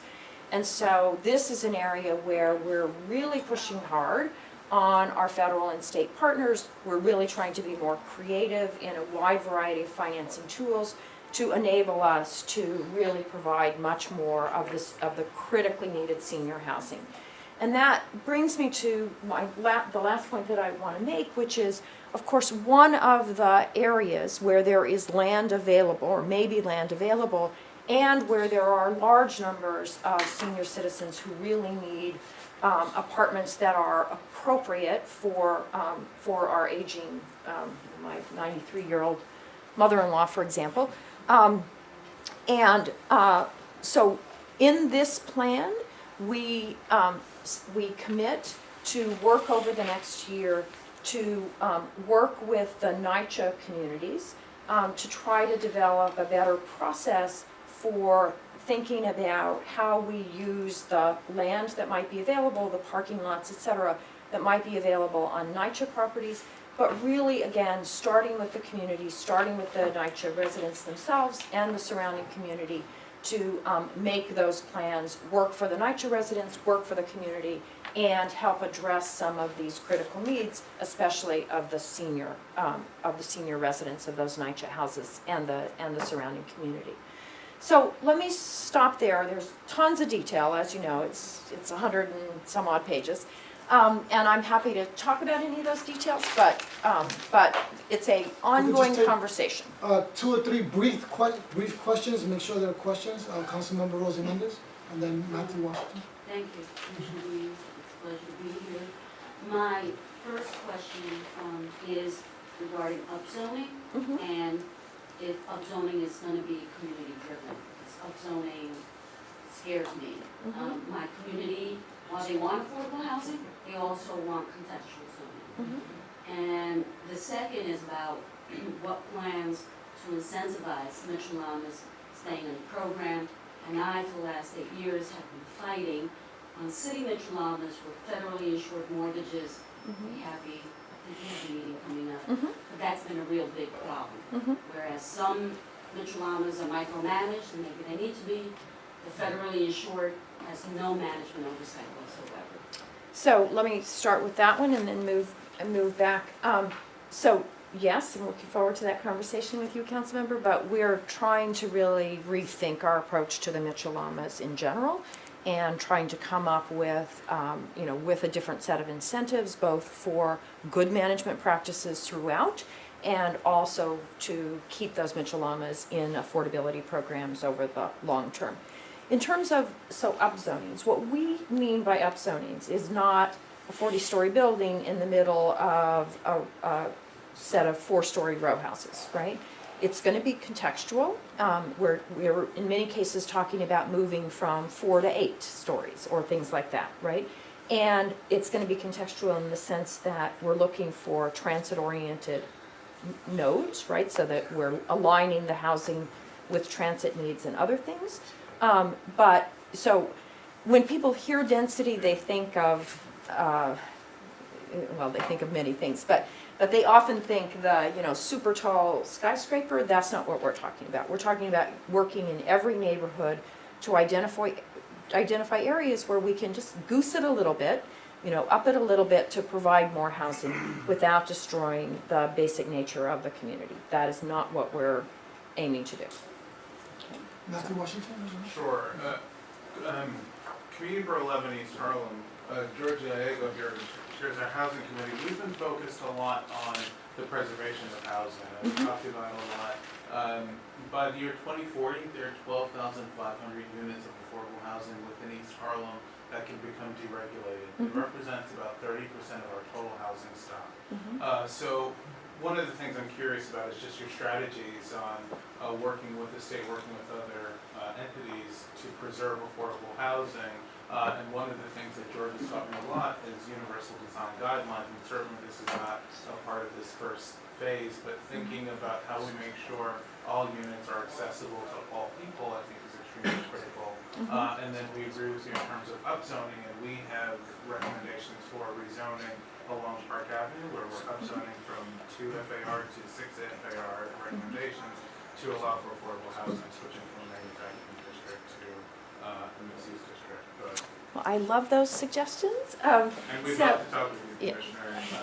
And so this is an area where we're really pushing hard on our federal and state partners. We're really trying to be more creative in a wide variety of financing tools to enable us to really provide much more of the critically needed senior housing. And that brings me to the last point that I want to make, which is, of course, one of the areas where there is land available, or maybe land available, and where there are large numbers of senior citizens who really need apartments that are appropriate for our aging, my 93-year-old mother-in-law, for example. So in this plan, we commit to work over the next year to work with the NYCHA communities to try to develop a better process for thinking about how we use the land that might be available, the parking lots, et cetera, that might be available on NYCHA properties, but really, again, starting with the community, starting with the NYCHA residents themselves and the surrounding community to make those plans work for the NYCHA residents, work for the community, and help address some of these critical needs, especially of the senior residents of those NYCHA houses and the surrounding community. So let me stop there. There's tons of detail, as you know. It's 100 and some odd pages, and I'm happy to talk about any of those details. But it's a ongoing conversation. 2 or 3 brief questions. Make sure there are questions. Councilmember Rosie Mendez, and then Matthew Washington. Thank you, Commissioner Reeves. It's a pleasure to be here. My first question is regarding upzoning, and if upzoning is going to be community driven. Because upzoning scares me. My community, while they want affordable housing, they also want contextual zoning. And the second is about what plans to incentivize Mitchell Lamas staying in the program. And I, for the last 8 years, have been fighting on city Mitchell Lamas with federally insured mortgages. We have a meeting coming up. But that's been a real big problem. Whereas some Mitchell Lamas are micromanaged, and maybe they need to be, the federally insured has no management oversight whatsoever. So let me start with that one and then move back. So yes, I'm looking forward to that conversation with you, Councilmember, but we're trying to really rethink our approach to the Mitchell Lamas in general, and trying to come up with, with a different set of incentives, both for good management practices throughout, and also to keep those Mitchell Lamas in affordability programs over the long term. In terms of, upzonings, what we mean by upzonings is not a 40-story building in the middle of a set of 4-story row houses, right? It's going to be contextual. We're in many cases talking about moving from 4 to 8 stories or things like that, right? And it's going to be contextual in the sense that we're looking for transit-oriented nodes, right? So that we're aligning the housing with transit needs and other things. So when people hear density, they think of, they think of many things, but they often think the, super tall skyscraper. That's not what we're talking about. We're talking about working in every neighborhood to identify areas where we can just goose it a little bit, up it a little bit to provide more housing without destroying the basic nature of the community. That is not what we're aiming to do. Matthew Washington? Sure. Community Borough 11 East Harlem, George Gallego here chairs our housing committee. We've been focused a lot on the preservation of housing. We've talked about it a lot. By the year 2040, there are 12,500 units of affordable housing within East Harlem that can become deregulated. It represents about 30% of our total housing stock. So one of the things I'm curious about is just your strategies on working with the state, working with other entities to preserve affordable housing. And one of the things that George is talking a lot is universal design guidelines, and certainly this is not a part of this first phase, but thinking about how we make sure all units are accessible to all people, I think is extremely critical. And then we agree with you in terms of upzoning, and we have recommendations for rezoning along Park Avenue, where we're upzoning from 2 FAR to 6 FAR recommendations to allow for affordable housing, switching from a manufacturing district to a mixed-use district. Well, I love those suggestions. And we'd love to talk with you, Commissioner.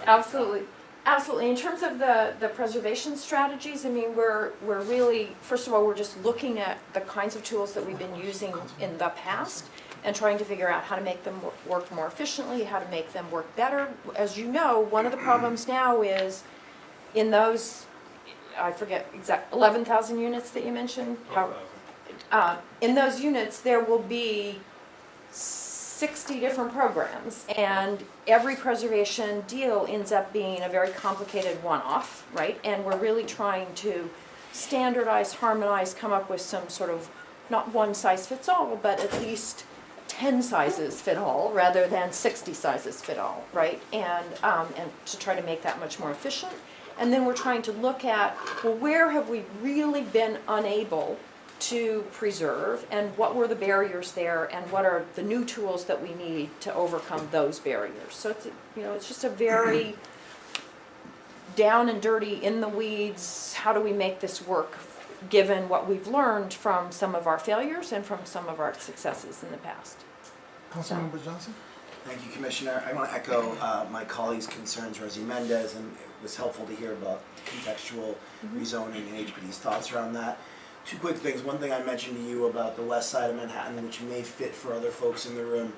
Absolutely. Absolutely. In terms of the preservation strategies, I mean, we're really, first of all, we're just looking at the kinds of tools that we've been using in the past and trying to figure out how to make them work more efficiently, how to make them work better. As you know, one of the problems now is in those, I forget exact, 11,000 units that you mentioned? In those units, there will be 60 different programs, and every preservation deal ends up being a very complicated one-off, right? And we're really trying to standardize, harmonize, come up with some sort of, not one size fits all, but at least 10 sizes fit all rather than 60 sizes fit all, right? And to try to make that much more efficient. And then we're trying to look at, well, where have we really been unable to preserve, and what were the barriers there, and what are the new tools that we need to overcome those barriers. So it's, you know, it's just a very down and dirty, in the weeds, how do we make this work given what we've learned from some of our failures and from some of our successes in the past. Councilmember Johnson? Thank you, Commissioner. I want to echo my colleague's concerns, Rosie Mendez, and it was helpful to hear about contextual rezoning and HPD's thoughts around that. Two quick things. One thing I mentioned to you about the west side of Manhattan, which may fit for other folks in the room,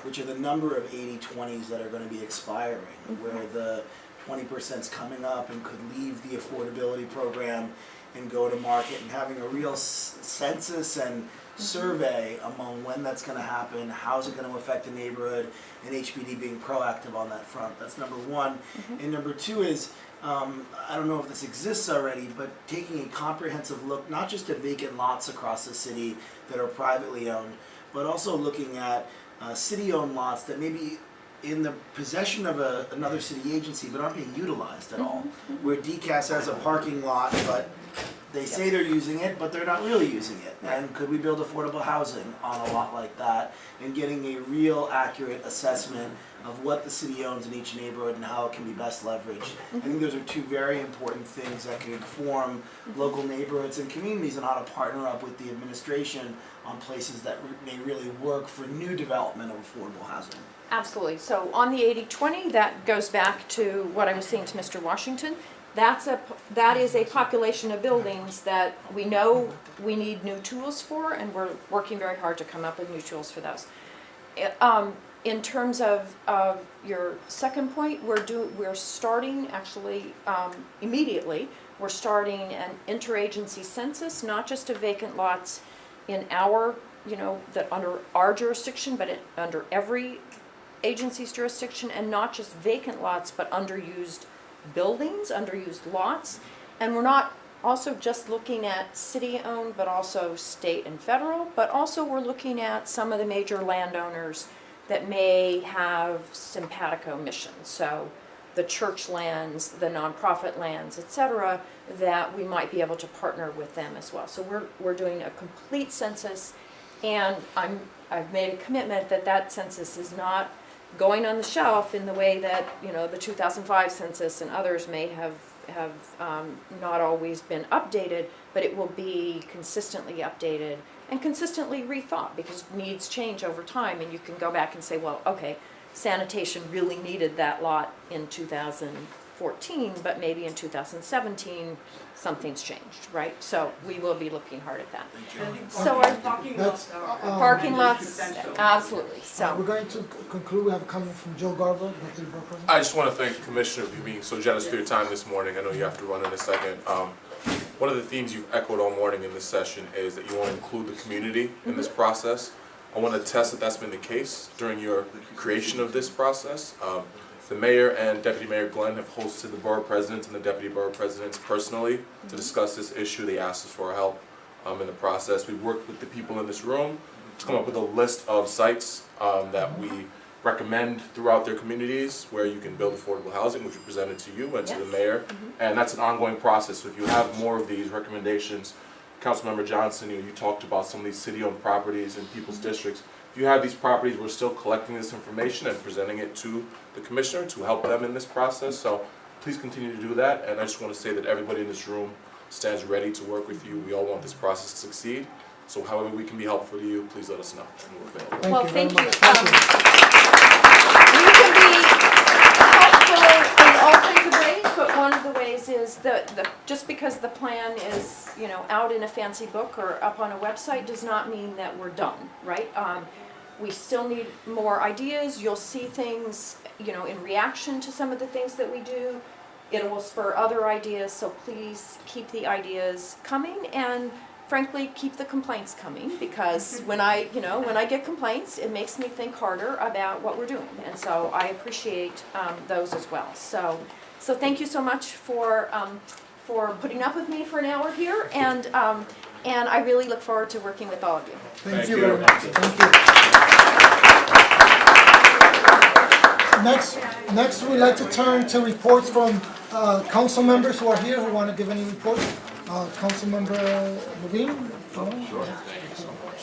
which are the number of 80/20s that are going to be expiring, where the 20% is coming up and could leave the affordability program and go to market, and having a real census and survey among when that's going to happen, how's it going to affect the neighborhood, and HPD being proactive on that front. That's number one. And number two is, I don't know if this exists already, but taking a comprehensive look, not just at vacant lots across the city that are privately owned, but also looking at city-owned lots that may be in the possession of another city agency but aren't being utilized at all. Where DCAS has a parking lot, but they say they're using it, but they're not really using it. And could we build affordable housing on a lot like that, and getting a real accurate assessment of what the city owns in each neighborhood and how it can be best leveraged. I think those are two very important things that can inform local neighborhoods and communities on how to partner up with the administration on places that may really work for new development of affordable housing. Absolutely. So on the 80/20, that goes back to what I was saying to Mr. Washington. That is a population of buildings that we know we need new tools for, and we're working very hard to come up with new tools for those. In terms of your second point, we're starting actually immediately. We're starting an interagency census, not just of vacant lots in our, that under our jurisdiction, but under every agency's jurisdiction, and not just vacant lots, but underused buildings, underused lots. And we're not also just looking at city-owned, but also state and federal, but also we're looking at some of the major landowners that may have simpatico missions. So the church lands, the nonprofit lands, etc., that we might be able to partner with them as well. So we're doing a complete census, and I've made a commitment that census is not going on the shelf in the way that the 2005 census and others may have not always been updated, but it will be consistently updated and consistently rethought, because needs change over time, and you can go back and say, well, okay, sanitation really needed that lot in 2004 2014, but maybe in 2017, something's changed, right? So we will be looking hard at that. So our Parking That's, lots are. parking lots, absolutely, so. We're going to conclude. We have a comment from Joe Garber, Deputy Borough President. I just want to thank the Commissioner for being so generous with your time this morning. I know you have to run in a second. One of the themes you've echoed all morning in this session is that you want to include the community in this process. I want to attest that that's been the case during your creation of this process. The Mayor and Deputy Mayor Glenn have hosted the Borough Presidents and the Deputy Borough Presidents personally to discuss this issue. They asked us for our help in the process. We worked with the people in this room to come up with a list of sites that we recommend throughout their communities where you can build affordable housing, which we presented to you and to the mayor. And that's an ongoing process. So if you have more of these recommendations, Councilmember Johnson, you talked about some of these city-owned properties in people's districts. If you have these properties, we're still collecting this information and presenting it to the commissioner to help them in this process. So please continue to do that. And I just want to say that everybody in this room stands ready to work with you. We all want this process to succeed. So however we can be helpful to you, please let us know. And we're available. Well, thank you. Thank you. We can be helpful in all kinds of ways, but one of the ways is just because the plan is, out in a fancy book or up on a website does not mean that we're done, right? We still need more ideas. You'll see things, in reaction to some of the things that we do. It will spur other ideas, so please keep the ideas coming and frankly, keep the complaints coming, because when I get complaints, it makes me think harder about what we're doing, and so I appreciate those as well. So thank you so much for putting up with me for an hour here, and I really look forward to working with all of you. Thank you very much. Thank you. Next, we'd like to turn to reports from council members who are here who want to give any reports. Councilmember Levine? Sure, thank you so much.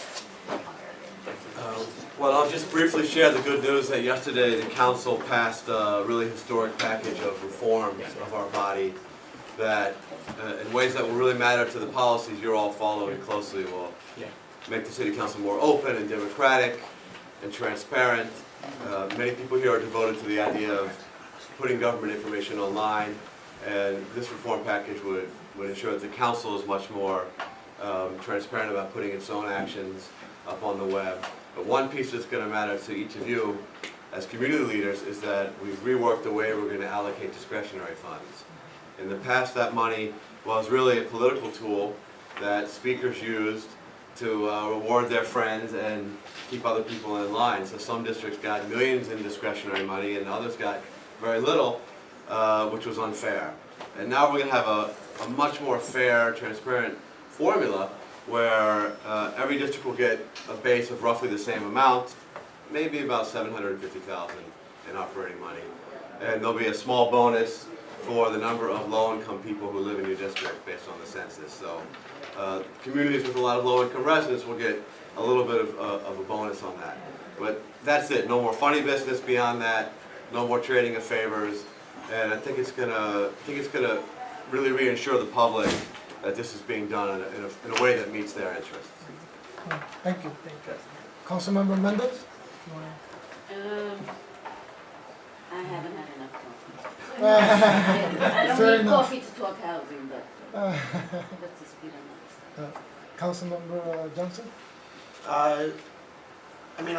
Well, I'll just briefly share the good news that yesterday the council passed a really historic package of reforms of our body that, in ways that will really matter to the policies you're all following closely, will make the city council more open and democratic and transparent. Many people here are devoted to the idea of putting government information online, and this reform package would ensure that the council is much more transparent about putting its own actions up on the web. But one piece that's going to matter to each of you as community leaders is that we've reworked the way we're going to allocate discretionary funds. In the past, that money was really a political tool that speakers used to reward their friends and keep other people in line. So some districts got millions in discretionary money and others got very little, which was unfair. And now we're going to have a much more fair, transparent formula where every district will get a base of roughly the same amount, maybe about $750,000 in operating money. And there'll be a small bonus for the number of low-income people who live in your district based on the census. So communities with a lot of low-income residents will get a little bit of a bonus on that. But that's it. No more funny business beyond that. No more trading of favors. And I think it's gonna really reassure the public that this is being done in a way that meets their interests. Thank you. Councilmember Mendez? I haven't had enough coffee. I don't Fair need enough. coffee to talk housing, but that's the speed I'm on. Councilmember Johnson? I'll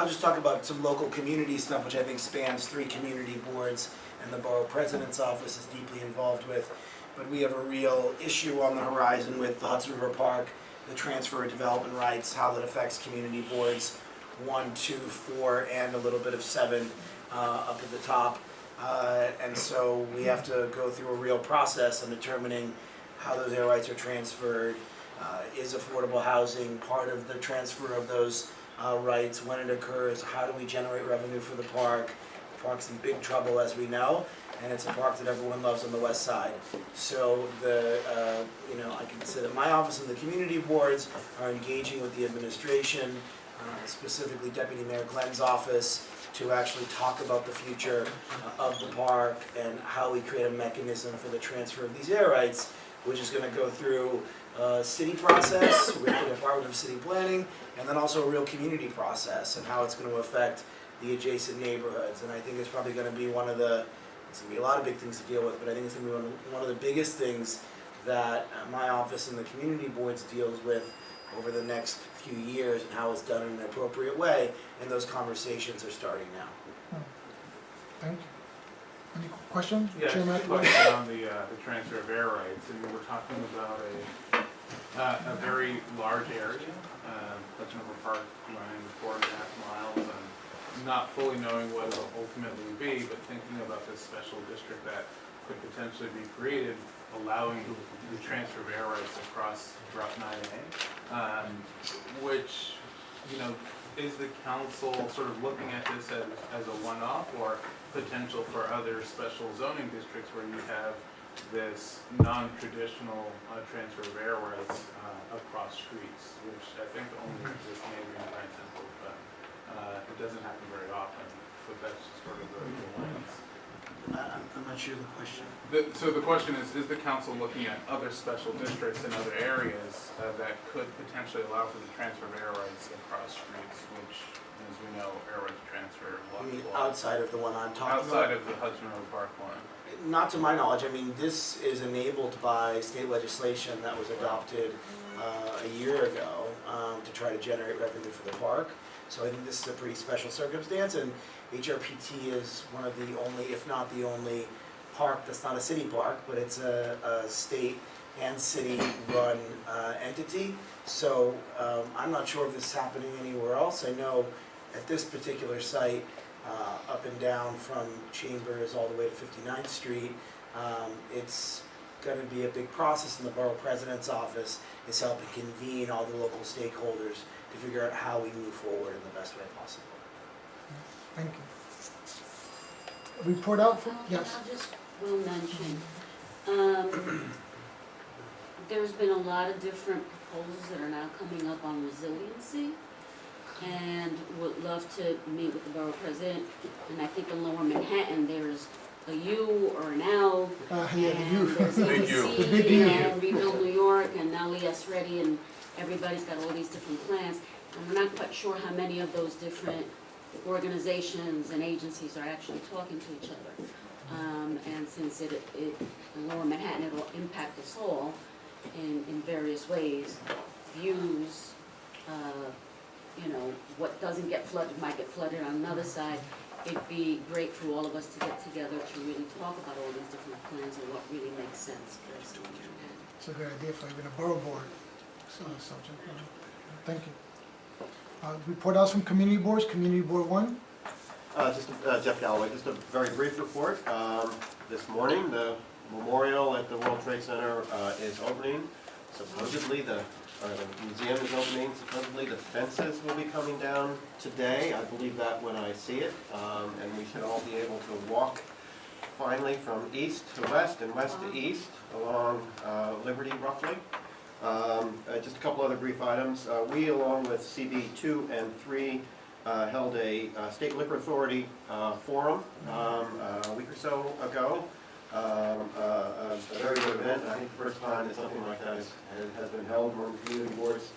just talk about some local community stuff, which I think spans 3 community boards and the Borough President's Office is deeply involved with. But we have a real issue on the horizon with the Hudson River Park, the transfer of development rights, how that affects community boards 1, 2, 4, and a little bit of 7 up at the top. And so we have to go through a real process in determining how those air rights are transferred. Is affordable housing part of the transfer of those rights? When it occurs, how do we generate revenue for the park? The park's in big trouble, as we know, and it's a park that everyone loves on the west side. So I can say that my office and the community boards are engaging with the administration, specifically Deputy Mayor Glenn's office, to actually talk about the future of the park and how we create a mechanism for the transfer of these air rights, which is going to go through a city process with the Department of City Planning, and then also a real community process and how it's going to affect the adjacent neighborhoods. And I think it's probably going to be one of the It's gonna be a lot of big things to deal with, but I think it's gonna be one of the biggest things that my office and the community boards deals with over the next few years, and how it's done in an appropriate way, and those conversations are starting now. Thank you. Any questions? Yeah, Chairman? just a question on the transfer of air rights. I mean, we're talking about a very large area, Hudson River Park running 4.5 miles, and not fully knowing what it'll ultimately be, but thinking about this special district that could potentially be created, allowing the transfer of air rights across Route 9A, which, you know, is the council sort of looking at this as a one-off, or potential for other special zoning districts where you have this non-traditional transfer of air rights across streets, which I think only exists maybe in Grand Central, but it doesn't happen very often. But that's just sort of the lens. I'm not sure the question. So the question is the council looking at other special districts in other areas that could potentially allow for the transfer of air rights across streets, which, as we know, air rights transfer You mean outside of the one I'm talking about? outside of the Hudson River Park one. Not to my knowledge. I mean, this is enabled by state legislation that was adopted a year ago to try to generate revenue for the park. So I think this is a pretty special circumstance, and HRPT is one of the only, if not the only, park that's not a city park, but it's a state and city-run entity. So I'm not sure if this is happening anywhere else. I know at this particular site, up and down from Chambers all the way to 59th Street, it's going to be a big process, and the borough president's office is helping convene all the local stakeholders to figure out how we move forward in the best way possible. Thank you. Report out from, yes. I just will mention, there's been a lot of different proposals that are now coming up on resiliency, and would love to meet with the borough president. And I think in Lower Manhattan, there's a U or an L, Yeah, the and U. there's Big U. EDC, The big U. and Rebuild New York, and now Yes Ready, and everybody's got all these different plans. And we're not quite sure how many of those different organizations and agencies are actually talking to each other. And since it in Lower Manhattan, it'll impact us all in various ways, views, you know, what doesn't get flooded might get flooded on another side. It'd be great for all of us to get together to really talk about all these different plans and what really makes sense for us to do. It's a good idea for even a borough board subject. Thank you. Report outs from community boards. Community Board 1. Jeff Galloway, just a very brief report. This morning, the memorial at the World Trade Center is opening. Supposedly, the museum is opening. Supposedly, the fences will be coming down today. I believe that when I see it. And we should all be able to walk finally from east to west and west to east along Liberty, roughly. Just a couple other brief items. We, along with CB 2 and 3, held a State Liquor Authority forum a week or so ago. A very good event. I think the first time that something like that has been held among community boards.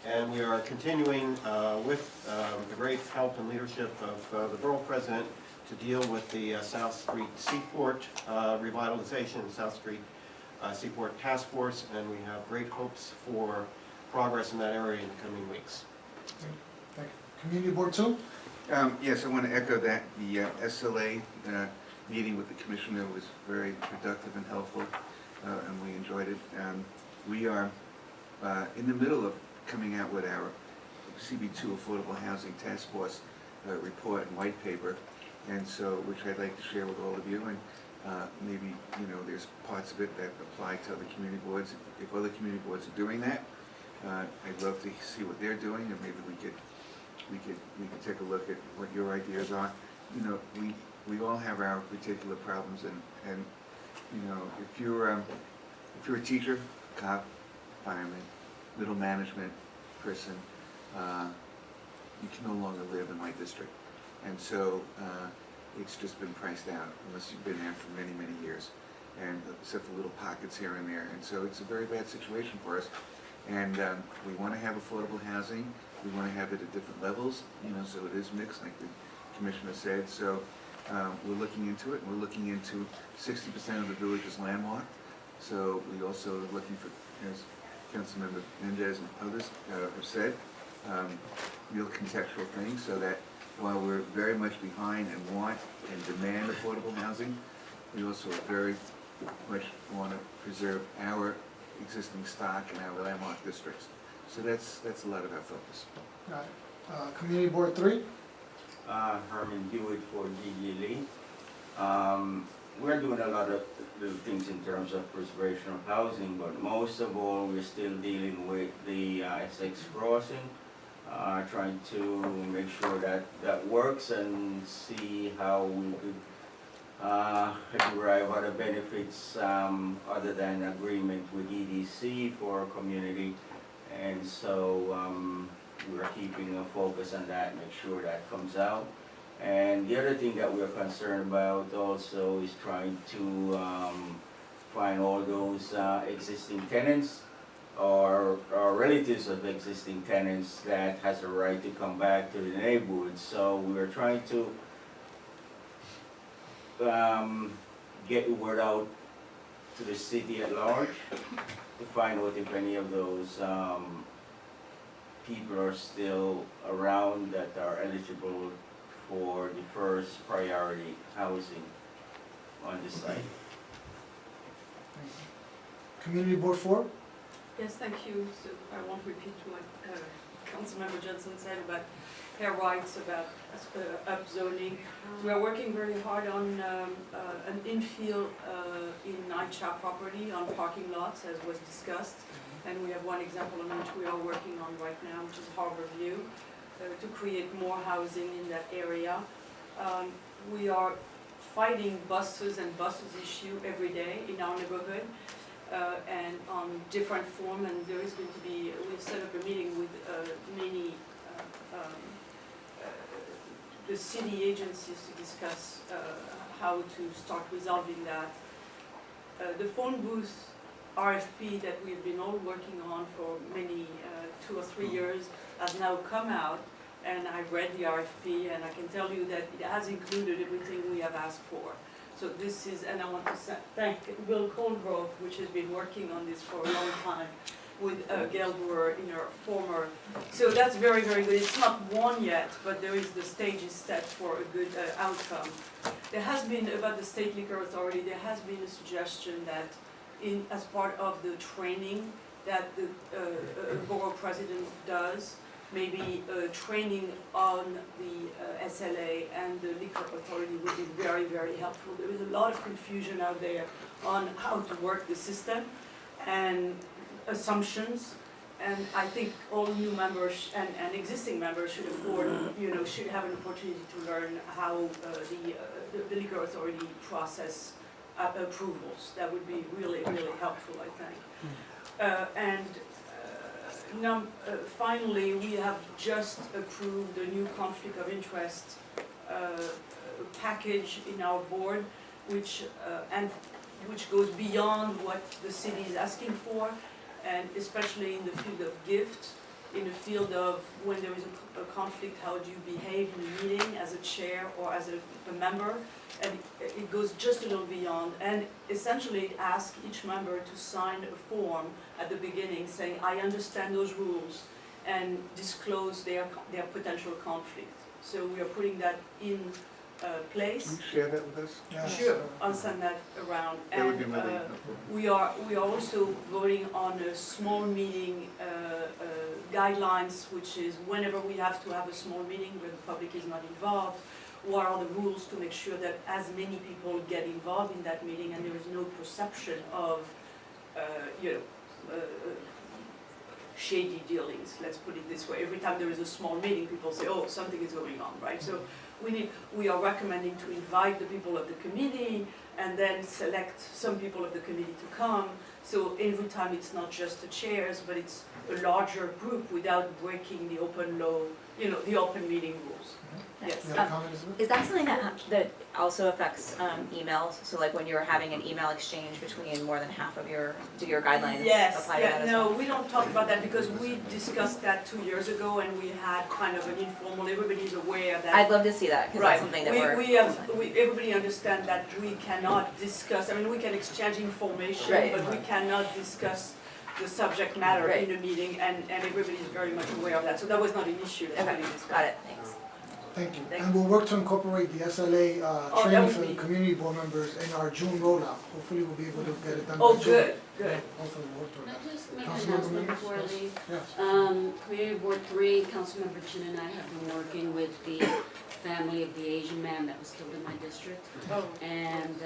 And we are continuing with the great help and leadership of the borough president to deal with the South Street Seaport revitalization, South Street Seaport Task Force, and we have great hopes for progress in that area in the coming weeks. Thank you. Community Board 2. Yes, I want to echo that. The SLA meeting with the commissioner was very productive and helpful, and we enjoyed it. We are in the middle of coming out with our CB2 Affordable Housing Task Force report and white paper, and so which I'd like to share with all of you. And maybe, you know, there's parts of it that apply to other community boards. If other community boards are doing that, I'd love to see what they're doing, and maybe we could take a look at what your ideas are. You know, we all have our particular problems, and you know, if you're a teacher, cop, fireman, middle management person, you can no longer live in my district, and so it's just been priced out unless you've been there for many, many years, and except for little pockets here and there. And so it's a very bad situation for us. And we want to have affordable housing. We want to have it at different levels, you know, so it is mixed, like the commissioner said. So We're looking into it. We're looking into 60% of the village is landlocked. So we also are looking for, as Councilmember Mendez and others have said, real contextual things so that while we're very much behind and want and demand affordable housing, we also very much want to preserve our existing stock in our landlocked districts. So that's a lot of our focus. Got it. Community Board 3? Herman Hewitt for DG Lee. We're doing a lot of little things in terms of preservation of housing, but most of all, we're still dealing with the Essex crossing, trying to make sure that that works and see how we could derive other benefits other than agreement with EDC for our community. And so we're keeping a focus on that, make sure that comes out. And the other thing that we're concerned about also is trying to find all those existing tenants or relatives of existing tenants that has a right to come back to the neighborhood. So we're trying to get the word out to the city at large to find out if any of those people are still around that are eligible for the first priority housing on this site. Community Board 4? Yes, thank you. So I won't repeat what Councilmember Johnson said about their rights, about upzoning. We are working very hard on an infill in Nightshire property on parking lots, as was discussed. And we have one example on which we are working on right now, which is Harbor View, to create more housing in that area. We are fighting buses and buses issue every day in our neighborhood. And on different form, and there is going to be, we've set up a meeting with many the city agencies to discuss how to start resolving that. The phone booth RFP that we've been all working on for many 2 or 3 years has now come out, and I read the RFP, and I can tell you that it has included everything we have asked for. So this is, and I want to thank Will Colgrove, which has been working on this for a long time with Gail Brewer in her former. So that's very, very good. It's not won yet, but there is the stage is set for a good outcome. There has been, about the State Liquor Authority, there has been a suggestion that as part of the training that the borough president does, maybe training on the SLA and the Liquor Authority would be very, very helpful. There is a lot of confusion out there on how to work the system and assumptions, and I think all new members and existing members should should have an opportunity to learn how the Liquor Authority process approvals. That would be really, really helpful, I think. Finally, we have just approved a new conflict of interest package in our board, which goes beyond what the city is asking for, and especially in the field of gifts, in the field of when there is a conflict, how do you behave in a meeting as a chair or as a member, and it goes just a little beyond, and essentially it asks each member to sign a form at the beginning saying, I understand those rules, and disclose their potential conflict. So we are putting that in place. Can you share that with us? Yeah. Sure, I'll send that around. That would be And really we are also voting on a small meeting guidelines, which is whenever we have to have a small meeting where the public is not involved, what are the rules to make sure that as many people get involved in that meeting and there is no perception of shady dealings, let's put it this way. Every time there is a small meeting, people say, oh, something is going on, right? So we are recommending to invite the people of the committee and then select some people of the committee to come. So every time it's not just the chairs, but it's a larger group without breaking the open law you know, the open meeting rules. Yes. You have a comment, Elizabeth? Is that something that also affects emails? So like when you're having an email exchange between more than half of do your guidelines Yes, apply to that yeah, as no, well? we don't talk about that because we discussed that 2 years ago and we had kind of an informal, everybody's aware that. I'd love to see that, because Right, that's something that everybody understand that we cannot discuss, I mean, we can exchange information, Right. but we cannot discuss the subject matter Right. in a meeting, and everybody is very much aware of that, so that was not an issue, that's Okay, really discussed. got it, thanks. Thank you. Thank And we'll work to incorporate the SLA that training would for the be- community board members in our June rollout. Hopefully we'll be able to get it done. Oh, by June. good, good. Yeah, hopefully we'll work toward Can that. I just make an Councilmember announcement Mendes? before I Yes. leave? Yes. Community Board 3, Councilmember Chin and I have been working with the family of the Asian man that was killed in my district. Oh. And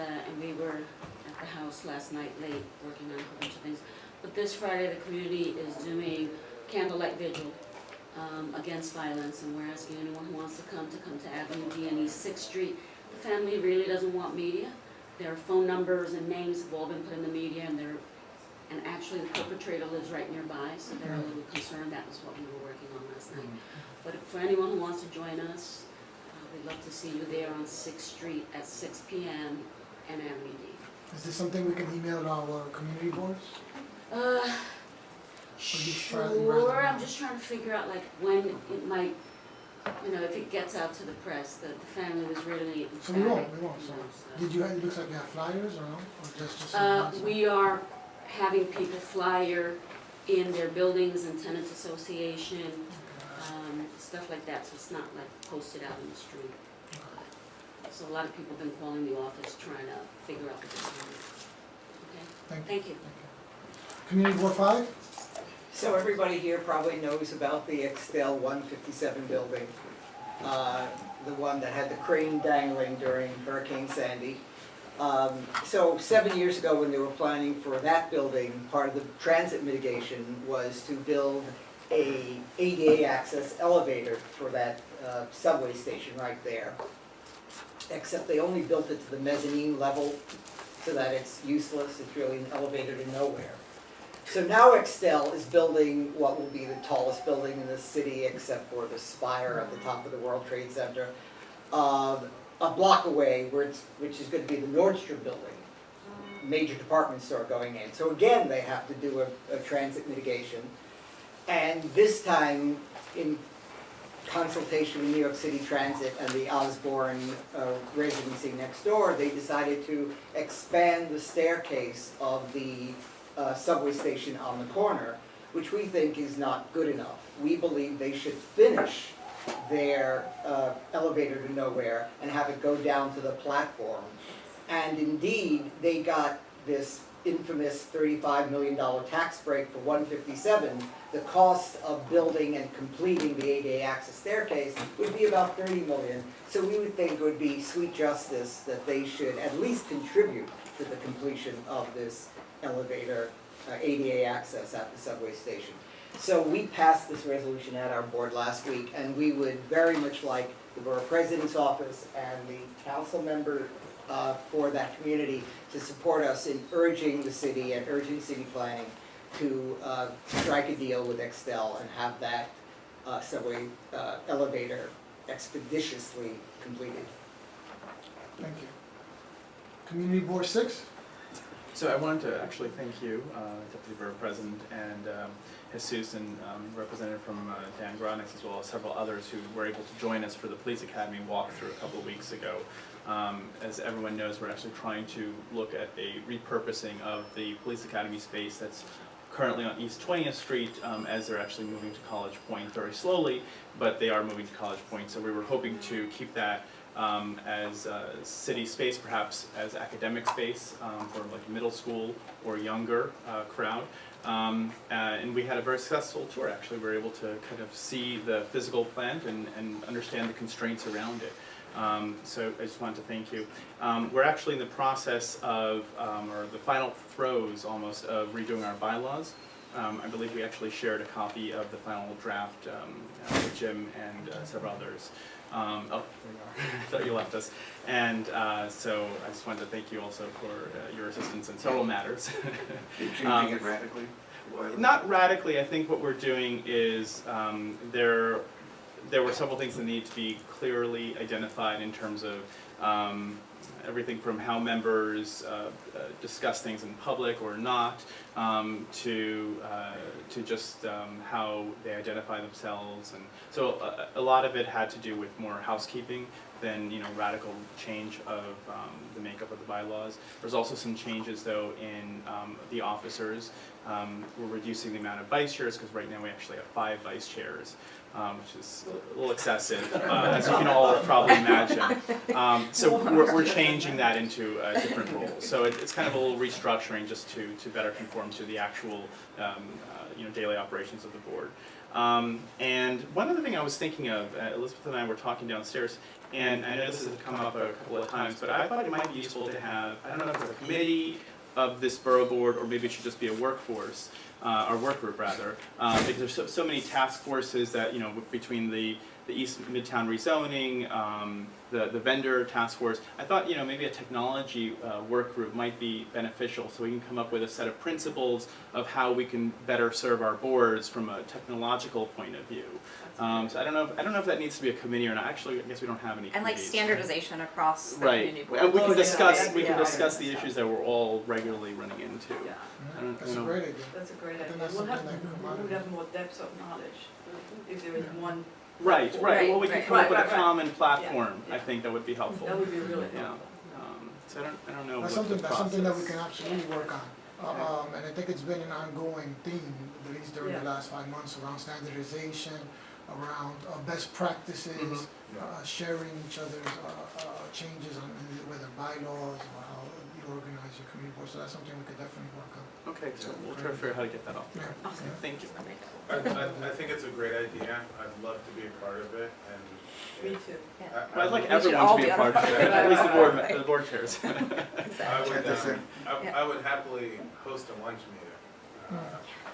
we were at the house last night late, working on a whole bunch of things. But this Friday, the community is doing candlelight vigil against violence, and we're asking anyone who wants to come to Avenue D and East 6th Street. The family really doesn't want media. Their phone numbers and names have all been put in the media, and actually the perpetrator lives right nearby, so they're a little concerned. That was what we were working on last night. But for anyone who wants to join us, we'd love to see you there on 6th Street at 6 p.m. and Avenue D. Is this something we can email our community boards? Sure, I'm just trying to figure out like when it might, you know, if it gets out to the press, that the family was really So emphatic. we won't. So So, did you have, it looks like you have flyers or no? Or just we are having people flyer in their buildings and tenants association, stuff like that, so it's not like posted out in the street. So a lot of people have been calling the office trying to figure out what they're doing. Okay? Thank you. Community Board 5? So everybody here probably knows about the Extel 157 building, the one that had the crane dangling during Hurricane Sandy. So 7 years ago when they were planning for that building, part of the transit mitigation was to build a ADA access elevator for that subway station right there. Except they only built it to the mezzanine level so that it's useless, it's really an elevator to nowhere. So now Extel is building what will be the tallest building in the city except for the spire at the top of the World Trade Center, a block away which is going to be the Nordstrom building, major department store going in. So again, they have to do a transit mitigation. And this time, in consultation with New York City Transit and the Osborne residency next door, they decided to expand the staircase of the subway station on the corner, which we think is not good enough. We believe they should finish their elevator to nowhere and have it go down to the platform. And indeed, they got this infamous $35 million tax break for 157. The cost of building and completing the ADA access staircase would be about $30 million. So we would think it would be sweet justice that they should at least contribute to the completion of this elevator, ADA access at the subway station. So we passed this resolution at our board last week, and we would very much like the Borough President's office and the council member for that community to support us in urging the city and urging city planning to strike a deal with Extel and have that subway elevator expeditiously completed. Thank you. Community Board 6? So I wanted to actually thank you, Deputy Borough President, and Jesus and representative from Dan Grodnick, as well as several others who were able to join us for the Police Academy walkthrough a couple of weeks ago. As everyone knows, we're actually trying to look at a repurposing of the Police Academy space that's currently on East 20th Street, as they're actually moving to College Point very slowly, but they are moving to College Point. So we were hoping to keep that as city space, perhaps as academic space for like middle school or younger crowd. And we had a very successful tour, actually. We were able to kind of see the physical plant and understand the constraints around it. So I just wanted to thank you. We're actually in the process of, or the final throes almost, of redoing our bylaws. I believe we actually shared a copy of the final draft with Jim and several others. Oh, there you are. I thought you left us. And so I just wanted to thank you also for your assistance in several matters. Changing it radically? Not radically. I think what we're doing is there were several things that needed to be clearly identified in terms of everything from how members discuss things in public or not, to just how they identify themselves, and so a lot of it had to do with more housekeeping than radical change of the makeup of the bylaws. There's also some changes though in the officers. We're reducing the amount of vice chairs because right now we actually have 5 vice chairs. Which is a little excessive, as you can all probably imagine. So we're changing that into different roles. So it's kind of a little restructuring just to better conform to the actual daily operations of the board. And one other thing I was thinking of, Elizabeth and I were talking downstairs, and I know this has come up a couple of times, but I thought it might be useful to have, I don't know if it's a committee of this borough board, or maybe it should just be a workforce, or work group rather, because there's so many task forces that, between the East Midtown rezoning, the vendor task force. I thought, maybe a technology work group might be beneficial, so we can come up with a set of principles of how we can better serve our boards from a technological point of view. So I don't know if that needs to be a committee or not. Actually, I guess we don't have any. And like standardization across the community right, board. and we can discuss the issues that we're all regularly running into. Yeah. That's a great idea. That's a great I think idea. that's We'll have, something that can come out we of would it. have more depth of knowledge if there is one. Right. Well, we can come up with a common platform. Yeah. I think that would be helpful. That would be really Yeah. helpful. So I don't know. That's something that we can absolutely work on. And I think it's been an ongoing theme, at least during the last 5 months, around standardization, around best practices, sharing each other's changes on whether bylaws or how you organize your community board. So that's something we could definitely work on. Okay, so we'll try to figure out how to get that off. Yeah. Awesome. Thank you. I think it's a great idea. I'd love to be a part of it, and Me too. Well, I'd like everyone to be a part of it, at least the board chairs. I would happily host a lunch meeting.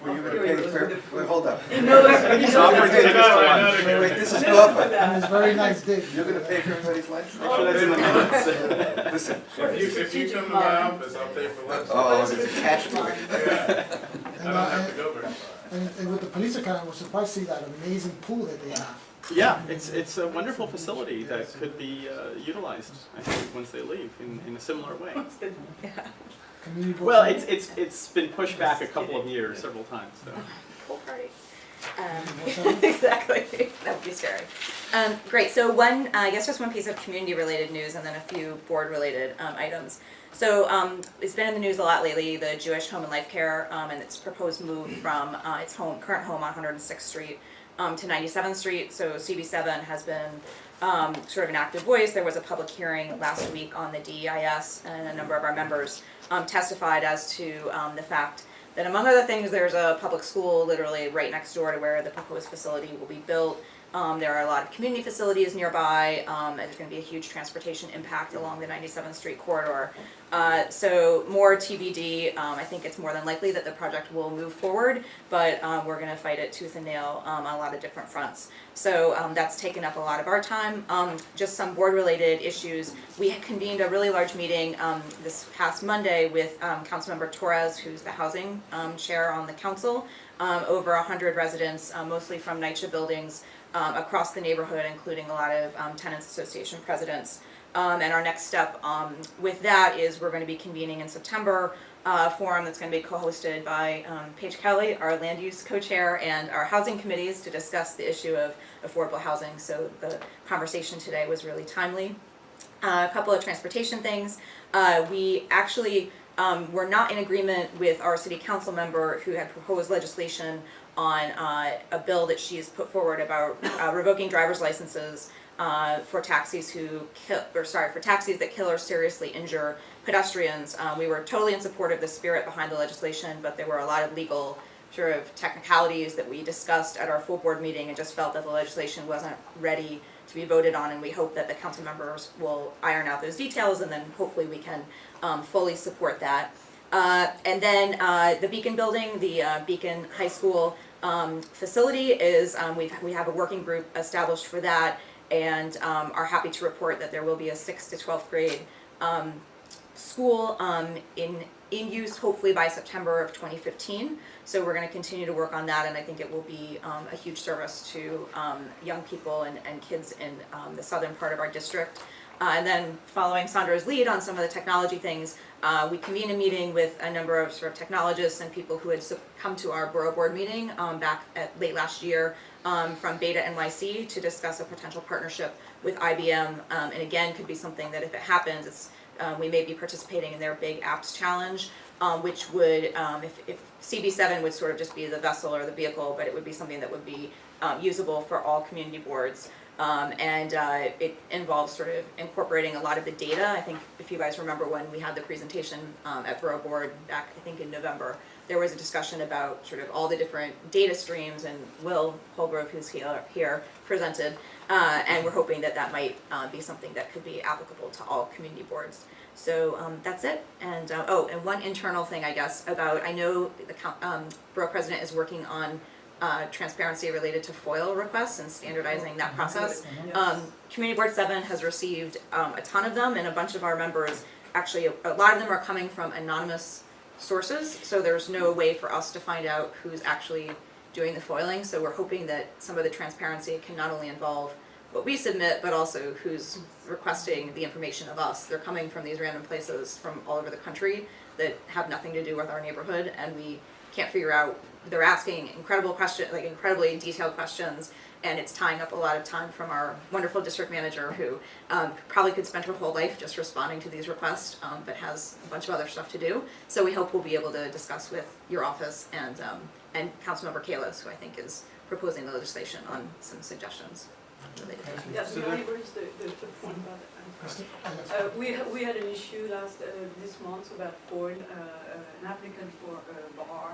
Well, you're gonna pay for, wait, hold up. He's offering to take us to lunch. Wait, this is Norfolk. And it's very nice day. You're gonna pay for everybody's lunch? Make sure that's in the minutes. Listen. If you come to my office, I'll pay for lunch. Oh, there's a catch to it. Yeah. I don't have to go very far. And with the police academy, we're surprised to see that amazing pool that they have. Yeah, it's a wonderful facility that could be utilized, I think, once they leave in a similar way. Community board Well, meeting. it's been pushed back a couple of years, several times. So. Pool party. Exactly. That would be scary. Great. So I guess just one piece of community-related news, and then a few board-related items. So it's been in the news a lot lately. The Jewish Home and Life Care and its proposed move from its current home on 106th Street to 97th Street. So CB7 has been sort of an active voice. There was a public hearing last week on the DEIS, and a number of our members testified as to the fact that, among other things, there's a public school literally right next door to where the proposed facility will be built. There are a lot of community facilities nearby, and there's going to be a huge transportation impact along the 97th Street corridor. So more TBD. I think it's more than likely that the project will move forward, but we're going to fight it tooth and nail on a lot of different fronts. So that's taken up a lot of our time. Just some board-related issues. We convened a really large meeting this past Monday with Councilmember Torres, who's the housing chair on the council. Over 100 residents, mostly from NYCHA buildings, across the neighborhood, including a lot of tenants association presidents. And our next step with that is we're going to be convening in September a forum that's going to be co-hosted by Paige Kelly, our land use co-chair, and our housing committees to discuss the issue of affordable housing. So the conversation today was really timely. A couple of transportation things. We actually were not in agreement with our city council member who had proposed legislation on a bill that she has put forward about revoking driver's licenses for taxis for taxis that kill or seriously injure pedestrians. We were totally in support of the spirit behind the legislation, but there were a lot of legal sort of technicalities that we discussed at our full board meeting, and just felt that the legislation wasn't ready to be voted on, and we hope that the council members will iron out those details, and then hopefully we can fully support that. And then the Beacon building, the Beacon High School facility is, we have a working group established for that, and are happy to report that there will be a 6th to 12th grade school in use hopefully by September of 2015. So we're going to continue to work on that, and I think it will be a huge service to young people and kids in the southern part of our district. And then following Sandra's lead on some of the technology things, we convened a meeting with a number of sort of technologists and people who had come to our Borough Board meeting back at late last year from Beta NYC to discuss a potential partnership with IBM. And again, could be something that if it happens, we may be participating in their big apps challenge, which would, if CB7 would sort of just be the vessel or the vehicle, but it would be something that would be usable for all community boards. It involves sort of incorporating a lot of the data. I think if you guys remember when we had the presentation at Borough Board back, I think in November, there was a discussion about sort of all the different data streams, and Will Holgrove, who's here presented, and we're hoping that that might be something that could be applicable to all community boards. So that's it. And and one internal thing, I guess, I know the Borough President is working on transparency related to FOIL requests and standardizing that process. Community Board 7 has received a ton of them, and a bunch of our members, actually a lot of them are coming from anonymous sources, so there's no way for us to find out who's actually doing the foiling. So we're hoping that some of the transparency can not only involve what we submit, but also who's requesting the information of us. They're coming from these random places from all over the country that have nothing to do with our neighborhood, and we can't figure out. They're asking incredible questions, like incredibly detailed questions, and it's tying up a lot of time from our wonderful district manager who probably could spend her whole life just responding to these requests, but has a bunch of other stuff to do. So we hope we'll be able to discuss with your office and Councilmember Kalis, who I think is proposing the legislation, on some suggestions related to that. Yes, may I raise the point about that? We had an issue this month about FOIL. An applicant for a bar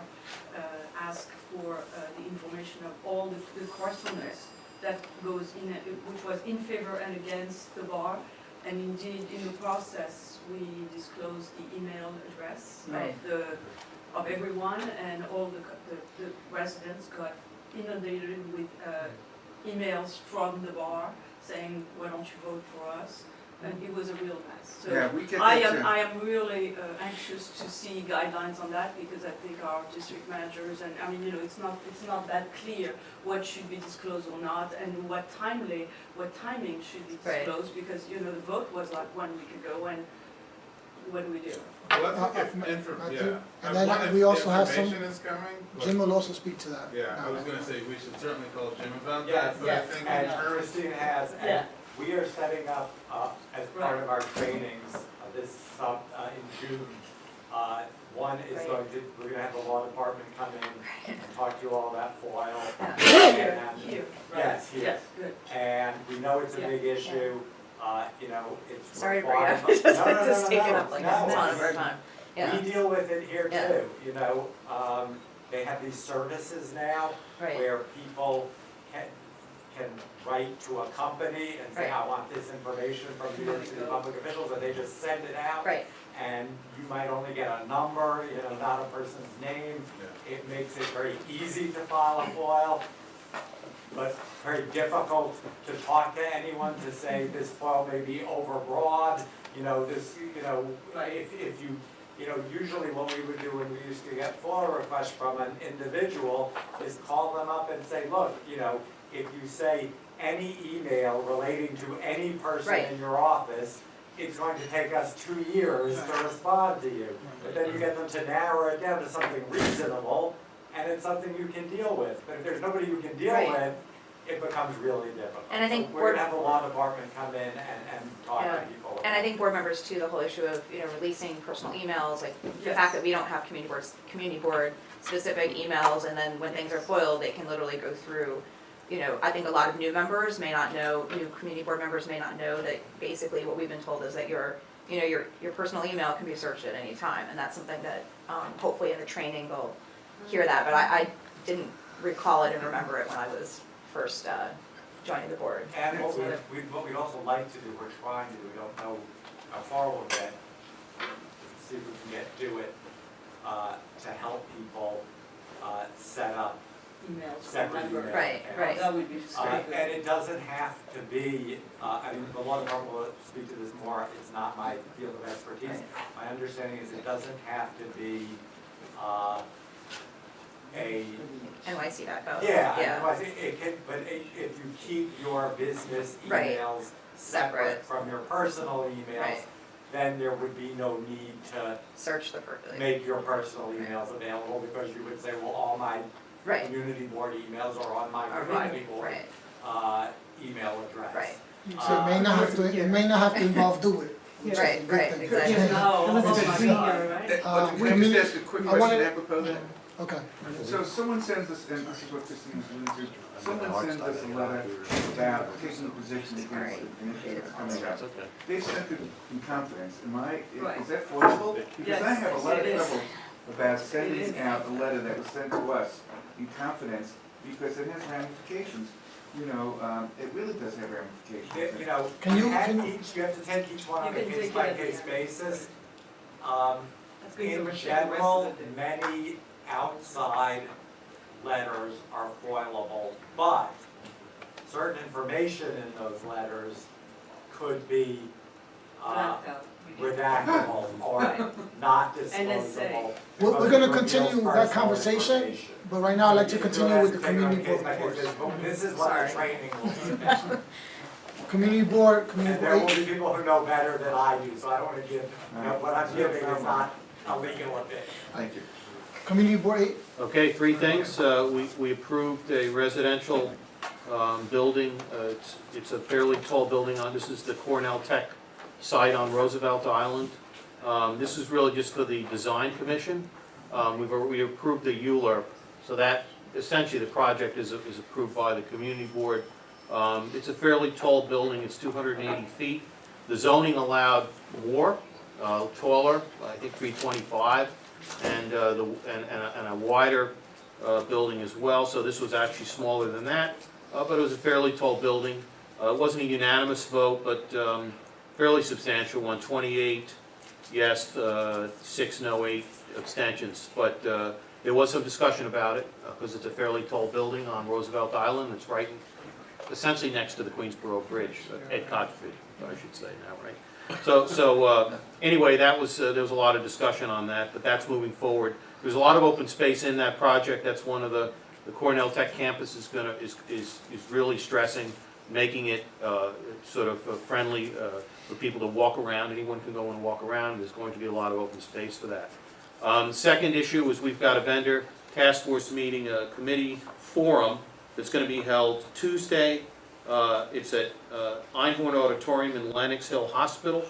asked for the information of all the correspondence that goes in, which was in favor and against the bar. And indeed, in the process, we disclosed the email address of everyone, and all the residents got inundated with emails from the bar saying, "Why don't you vote for us?" And it was a real mess. So Yeah, we get I that am really anxious to see guidelines on that, because I think our district managers, and I mean, you know, it's not that clear what should be disclosed or not, and what timing should be disclosed, because you know the vote was like 1 week ago, and what do we do? Well, And then we also have some, information is coming. Jim will also speak to that. Yeah, I was gonna say, we should certainly call Jim about Yes, that, but I think in and terms. Christine has, and we are setting up, as part of our trainings, in June, one is we're gonna have the law department come in and talk to you all about FOIL. Here. Yes, here. Yes, good. And we know it's a big issue, you know, it's. Sorry, required- Bria, No, just taking up like a ton of our no, time. Yeah. we deal with it here Yeah. too, you know, they have these services now Right. where people can write to a company and say, Right. I want this information from New York City public officials, and they just send it out. Right. And you might only get a number, you know, not a person's name. It makes it very easy to file a FOIL, but very difficult to talk to anyone to say this FOIL may be overbroad, you know, this, you know, if you, you know, usually what we would do when we used to get FOIL requests from an individual is call them up and say, look, you know, if you say any email relating to any person Right. in your office, it's going to take us 2 years to respond to you. But then you get them to narrow it down to something reasonable, and it's something you can deal with. But if there's nobody you can deal Right. with, it becomes really difficult. And I think so we're gonna have the law department come in and talk Yeah. to people. And I think board members too, the whole issue of, you know, releasing personal emails, like the fact that we don't have community board specific emails, and then when things are foiled, they can literally go through, you know, I think a lot of new members may not know, new community board members may not know that basically what we've been told is that your personal email can be searched at any time, and that's something that hopefully in the training they'll hear that, but I didn't recall it and remember it when I was first joining the board. And what we'd also like to do, we're trying to, we don't know how far we'll get, see if we can do it to help people set up emails. Separate remember? emails. Right, right. That would be great. And it doesn't have to be, I mean, the law department will speak to this more, it's not my field of expertise. My understanding is it doesn't have to be a. NYC.gov. Yeah, I think it can, but if you keep your business Right. emails Separate. separate from your personal emails, Right. then there would be no need to Search the make your personal emails available, because you would say, well, all my Right. community board emails are on my Are community right, board right. email address. Right. So it may not have to, it may not have to involve do it. which is a Right, good right, thing. exactly. No, Elizabeth oh my Green, God. right? Can I community- just ask a quick I question wanna- apropos that? Okay. So someone sends us, and this is what Christine is alluding to, someone sends us a letter about taking a position against an issue that's coming up. They sent it in confidence, is that forcible? Because I Yes, have a lot of it is. trouble about It is. sending out a letter that was sent to us in confidence, because it has ramifications. You know, it really does have ramifications. You know, Can you- you have to take each one on a You can take case it by at the case end. basis. That's good In to rest general, of the day. many outside letters are foilable, but certain information in those letters could be Blacked out. redactable or not disclosable. NSA. We're gonna continue that conversation, but right now I'd like to continue with the community board reports. This is what the training will be. Community board, And community there will board. be people who know better than I do, so I don't want to give, what I'm giving is not a legal opinion. Thank you. Community board 8. Okay, three things. We approved a residential building. It's a fairly tall building. This is the Cornell Tech site on Roosevelt Island. This is really just for the design commission. We approved the ULURP, so that essentially the project is approved by the community board. It's a fairly tall building. It's 280 feet. The zoning allowed more, taller, I think 325, and a wider building as well. So this was actually smaller than that, but it was a fairly tall building. It wasn't a unanimous vote, but fairly substantial one. 28 yes, 6 no, 8 abstentions. But there was some discussion about it because it's a fairly tall building on Roosevelt Island. It's right essentially next to the Queensboro Bridge, at Cottage, I should say now, right? So anyway, that was there was a lot of discussion on that, but that's moving forward. There's a lot of open space in that project. That's one of the Cornell Tech campus is really stressing, making it sort of friendly for people to walk around. Anyone can go and walk around. There's going to be a lot of open space for that. Second issue is we've got a vendor task force meeting, a committee forum that's going to be held Tuesday. It's at Einhorn Auditorium in Lenox Hill Hospital,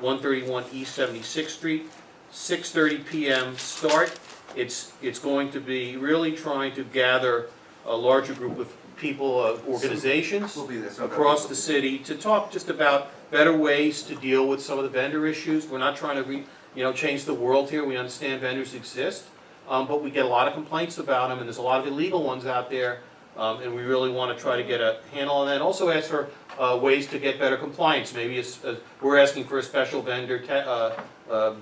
131 East 76th Street, 6:30 p.m. start. It's going to be really trying to gather a larger group of people, organizations across the city to talk just about better ways to deal with some of the vendor issues. We're not trying to change the world here. We understand vendors exist, but we get a lot of complaints about them, and there's a lot of illegal ones out there. And we really want to try to get a handle on that. Also ask for ways to get better compliance. Maybe we're asking for a special vendor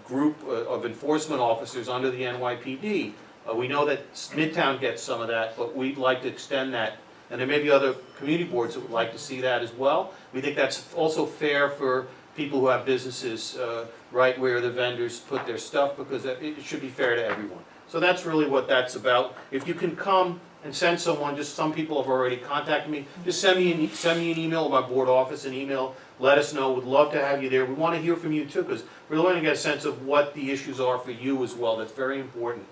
group of enforcement officers under the NYPD. We know that Midtown gets some of that, but we'd like to extend that. And there may be other community boards that would like to see that as well. We think that's also fair for people who have businesses right where the vendors put their stuff, because it should be fair to everyone. So that's really what that's about. If you can come and send someone, just some people have already contacted me, just send me an email to my board office, let us know. We'd love to have you there. We want to hear from you too, because we're going to get a sense of what the issues are for you as well. That's very important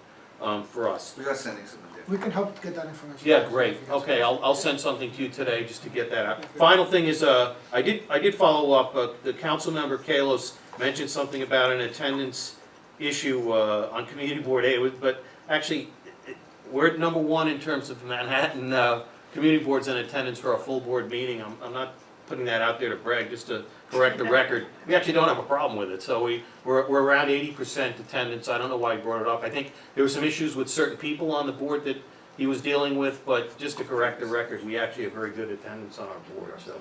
for us. We are sending something. We can help get that information. Yeah, great. Okay, I'll send something to you today just to get that out. Final thing is, I did follow up. The council member Kalos mentioned something about an attendance issue on Community Board A, but actually, we're at number 1 in terms of Manhattan community boards in attendance for a full board meeting. I'm not putting that out there to brag, just to correct the record. We actually don't have a problem with it. So we're around 80% attendance. I don't know why he brought it up. I think there were some issues with certain people on the board that he was dealing with, but just to correct the record, we actually have very good attendance on our board. So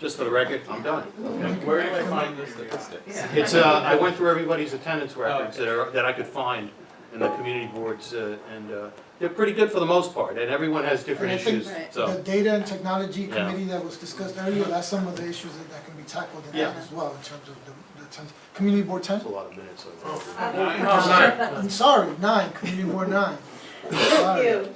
just for the record, I'm done. Okay. Where do I find the statistics? It's I went through everybody's attendance records that I could find. and the community boards, and they're pretty good for the most part, and everyone has different And I think issues, the so. data and technology Yeah. committee that was discussed earlier, that's some of the issues that can be tackled in that Yeah. as well, in terms of community board 10? That's a lot of minutes. I'm sorry, 9, community board 9. Thank you.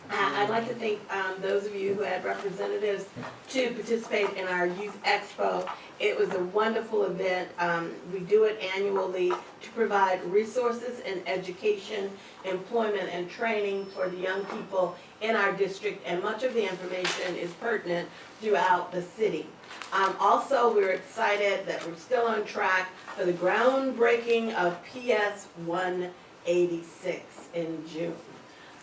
I'd like to thank those of you who had representatives to participate in our Youth Expo. It was a wonderful event. We do it annually to provide resources and education, employment, and training for the young people in our district, and much of the information is pertinent throughout the city. Also, we're excited that we're still on track for the groundbreaking of PS 186 in June.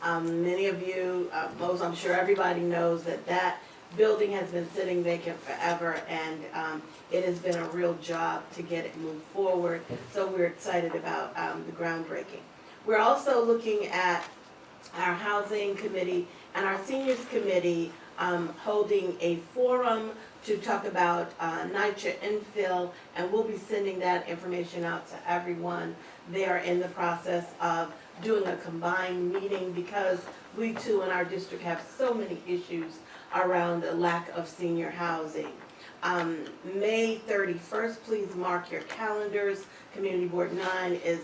Many of you, most, I'm sure everybody knows that that building has been sitting vacant forever, and it has been a real job to get it moved forward. So we're excited about the groundbreaking. We're also looking at our housing committee and our seniors committee holding a forum to talk about NYCHA infill, and we'll be sending that information out to everyone. They are in the process of doing a combined meeting because we too in our district have so many issues around the lack of senior housing. May 31st, please mark your calendars. Community Board 9 is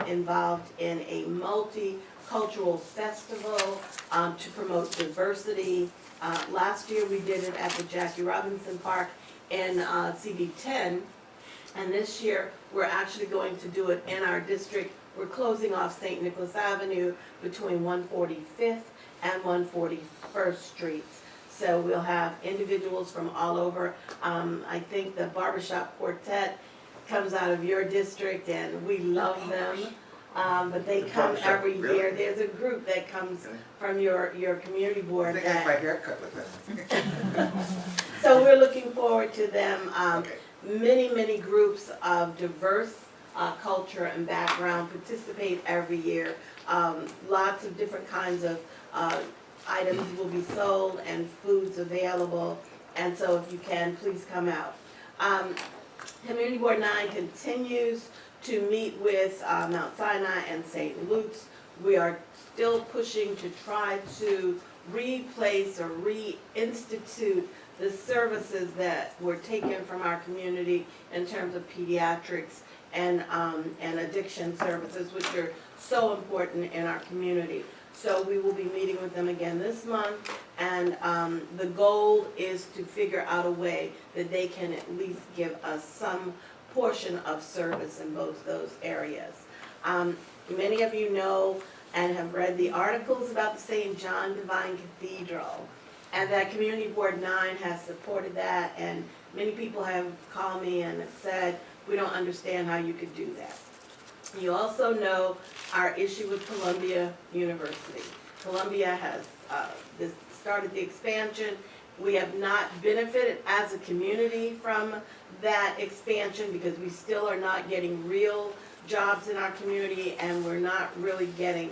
involved in a multicultural festival to promote diversity. Last year we did it at the Jackie Robinson Park in CD10, and this year we're actually going to do it in our district. We're closing off St. Nicholas Avenue between 145th and 141st Streets. So we'll have individuals from all over. I think the Barbershop Quartet comes out of your district, and we love them. But they come every year. There's a group that comes from your community board. I think I have my haircut with them. So we're looking forward to them. Many groups of diverse culture and background participate every year. Lots of different kinds of items will be sold and foods available. And so if you can, please come out. Community Board 9 continues to meet with Mount Sinai and St. Luke's. We are still pushing to try to replace or reinstitute the services that were taken from our community in terms of pediatrics and addiction services, which are so important in our community. So we will be meeting with them again this month, and the goal is to figure out a way that they can at least give us some portion of service in both those areas. Many of you know and have read the articles about the St. John Divine Cathedral, and that Community Board 9 has supported that, and many people have called me and have said, we don't understand how you could do that. You also know our issue with Columbia University. Columbia has started the expansion. We have not benefited as a community from that expansion because we still are not getting real jobs in our community, and we're not really getting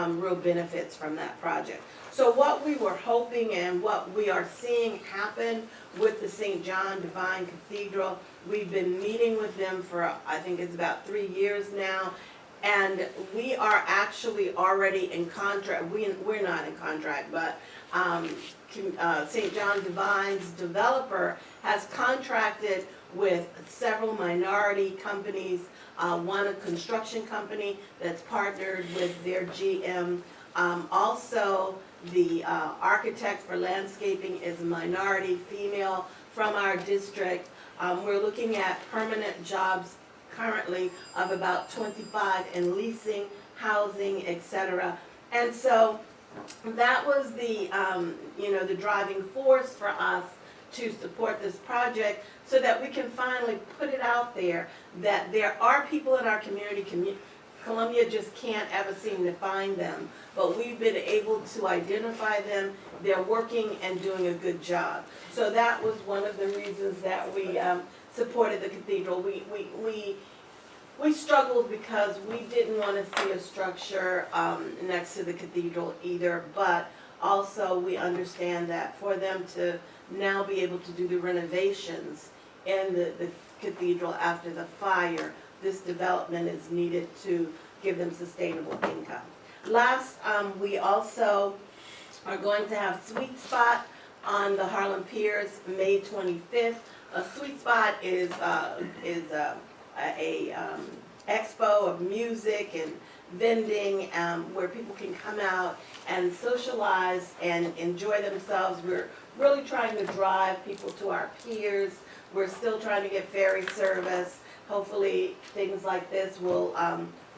real benefits from that project. So what we were hoping and what we are seeing happen with the St. John Divine Cathedral, we've been meeting with them for, I think it's about 3 years now, and we are actually already in contract. We're not in contract, but St. John Divine's developer has contracted with several minority companies, one a construction company that's partnered with their GM. Also, the architect for landscaping is a minority female from our district. We're looking at permanent jobs currently of about 25 in leasing, housing, etc. And so that was the the driving force for us to support this project, so that we can finally put it out there that there are people in our community. Columbia just can't ever seem to find them, but we've been able to identify them. They're working and doing a good job. So that was one of the reasons that we supported the cathedral. We struggled because we didn't want to see a structure next to the cathedral either, but also we understand that for them to now be able to do the renovations in the cathedral after the fire, this development is needed to give them sustainable income. Last, we also are going to have Sweet Spot on the Harlem Piers, May 25th. A Sweet Spot is a expo of music and vending where people can come out and socialize and enjoy themselves. We're really trying to drive people to our piers. We're still trying to get ferry service. Hopefully things like this will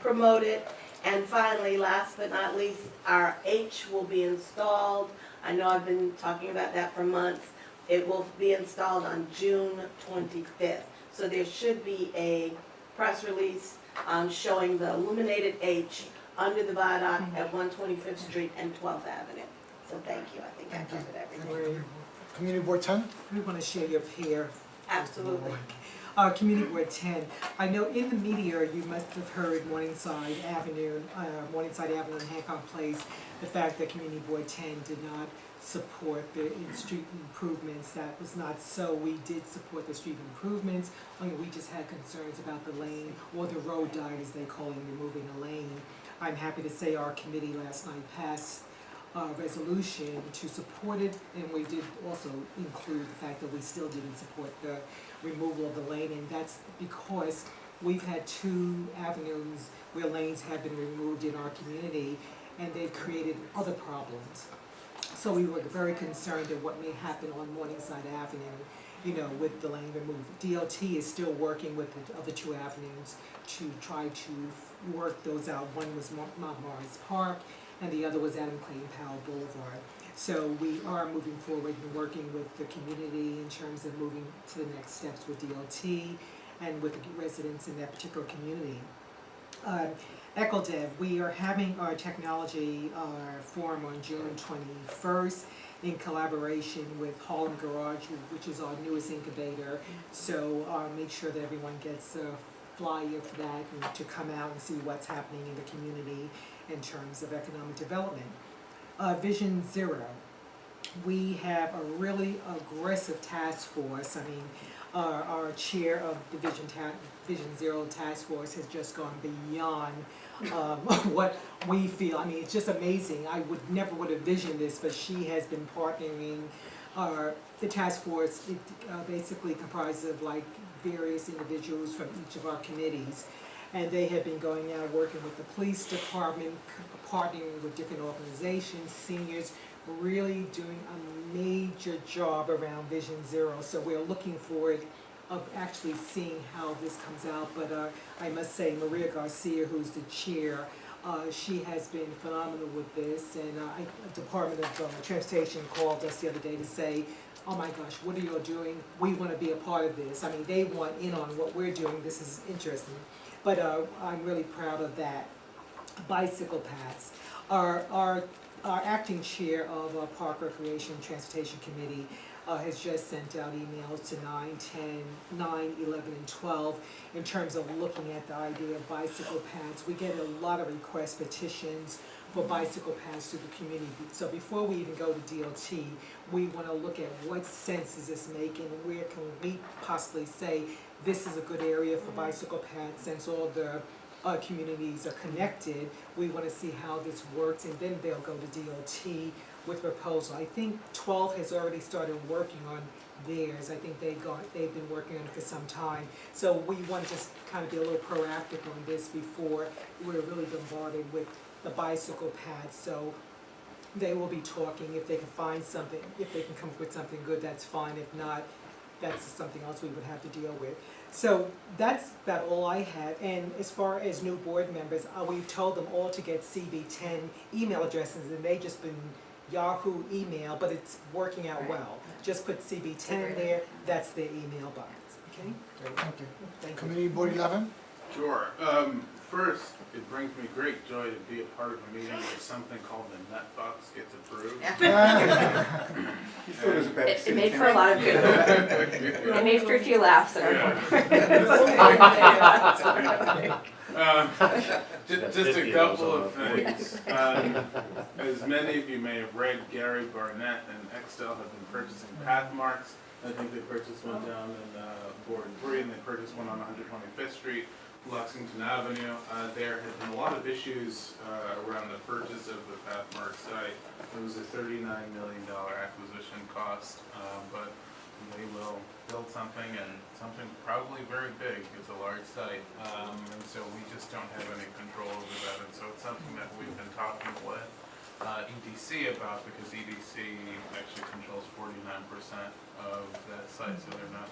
promote it. And finally, last but not least, our H will be installed. I know I've been talking about that for months. It will be installed on June 25th. So there should be a press release showing the illuminated H under the viaduct at 125th Street and 12th Avenue. So thank you. I think I covered everything. Community Board 10? We want to share your pier. Absolutely. Community Board 10. I know in the media you must have heard Morningside Avenue and Hancock Place, the fact that Community Board 10 did not support the street improvements. That was not so. We did support the street improvements, only we just had concerns about the lane, or the road diet as they call it, removing a lane. I'm happy to say our committee last night passed a resolution to support it, and we did also include the fact that we still didn't support the removal of the lane, and that's because we've had 2 avenues where lanes have been removed in our community, and they've created other problems. So we were very concerned at what may happen on Morningside Avenue, with the lane removed. DOT is still working with the other 2 avenues to try to work those out. One was Mount Morris Park, and the other was Adam Clayton Powell Boulevard. So we are moving forward and working with the community in terms of moving to the next steps with DOT and with the residents in that particular community. EchoDev, we are having our technology forum on June 21st in collaboration with Harlem Garage, which is our newest incubator. So make sure that everyone gets a flyer for that and to come out and see what's happening in the community in terms of economic development. Vision Zero. We have a really aggressive task force. I mean, our chair of the Vision Zero task force has just gone beyond what we feel. I mean, it's just amazing. I never would have visioned this, but she has been partnering. The task force basically comprises of like various individuals from each of our committees, and they have been going out working with the police department, partnering with different organizations, seniors, really doing a major job around Vision Zero. So we're looking forward of actually seeing how this comes out. But I must say, Maria Garcia, who's the chair, she has been phenomenal with this. And the Department of Transportation called us the other day to say, oh my gosh, what are you all doing? We want to be a part of this. I mean, they want in on what we're doing. This is interesting. But I'm really proud of that. Bicycle paths. Our acting chair of Park Recreation and Transportation Committee has just sent out emails to 9, 10, 9, 11, and 12 in terms of looking at the idea of bicycle paths. We get a lot of requests, petitions for bicycle paths to the community. So before we even go to DOT, we want to look at what sense is this making, and where can we possibly say this is a good area for bicycle paths, since all the communities are connected. We want to see how this works, and then they'll go to DOT with proposal. I think 12 has already started working on theirs. I think they've been working on it for some time. So we want to just kind of be a little proactive on this before we're really bombarded with the bicycle paths. So they will be talking. If they can find something, if they can come up with something good, that's fine. If not, that's something else we would have to deal with. So that's about all I have. And as far as new board members, we've told them all to get CB10 email addresses, and they've just been Yahoo email, but it's working out well. Just put CB10 there, that's their email box. Okay? Great, thank you. Thank you. Community Board 11? Sure. First, it brings me great joy to be a part of a meeting where something called the nut box gets approved. You thought it was about It made for a lot of good. It made for a few laughs at our Just a couple of things. As many of you may have read, Gary Barnett and Extel have been purchasing path marks. I think they purchased one down in Board 3, and they purchased one on 125th Street. Lexington Avenue. There had been a lot of issues around the purchase of the Pathmark site. It was a $39 million acquisition cost, but they will build something, and something probably very big. It's a large site, and so we just don't have any control over that. And so it's something that we've been talking with EDC about, because EDC actually controls 49% of that site, so they're not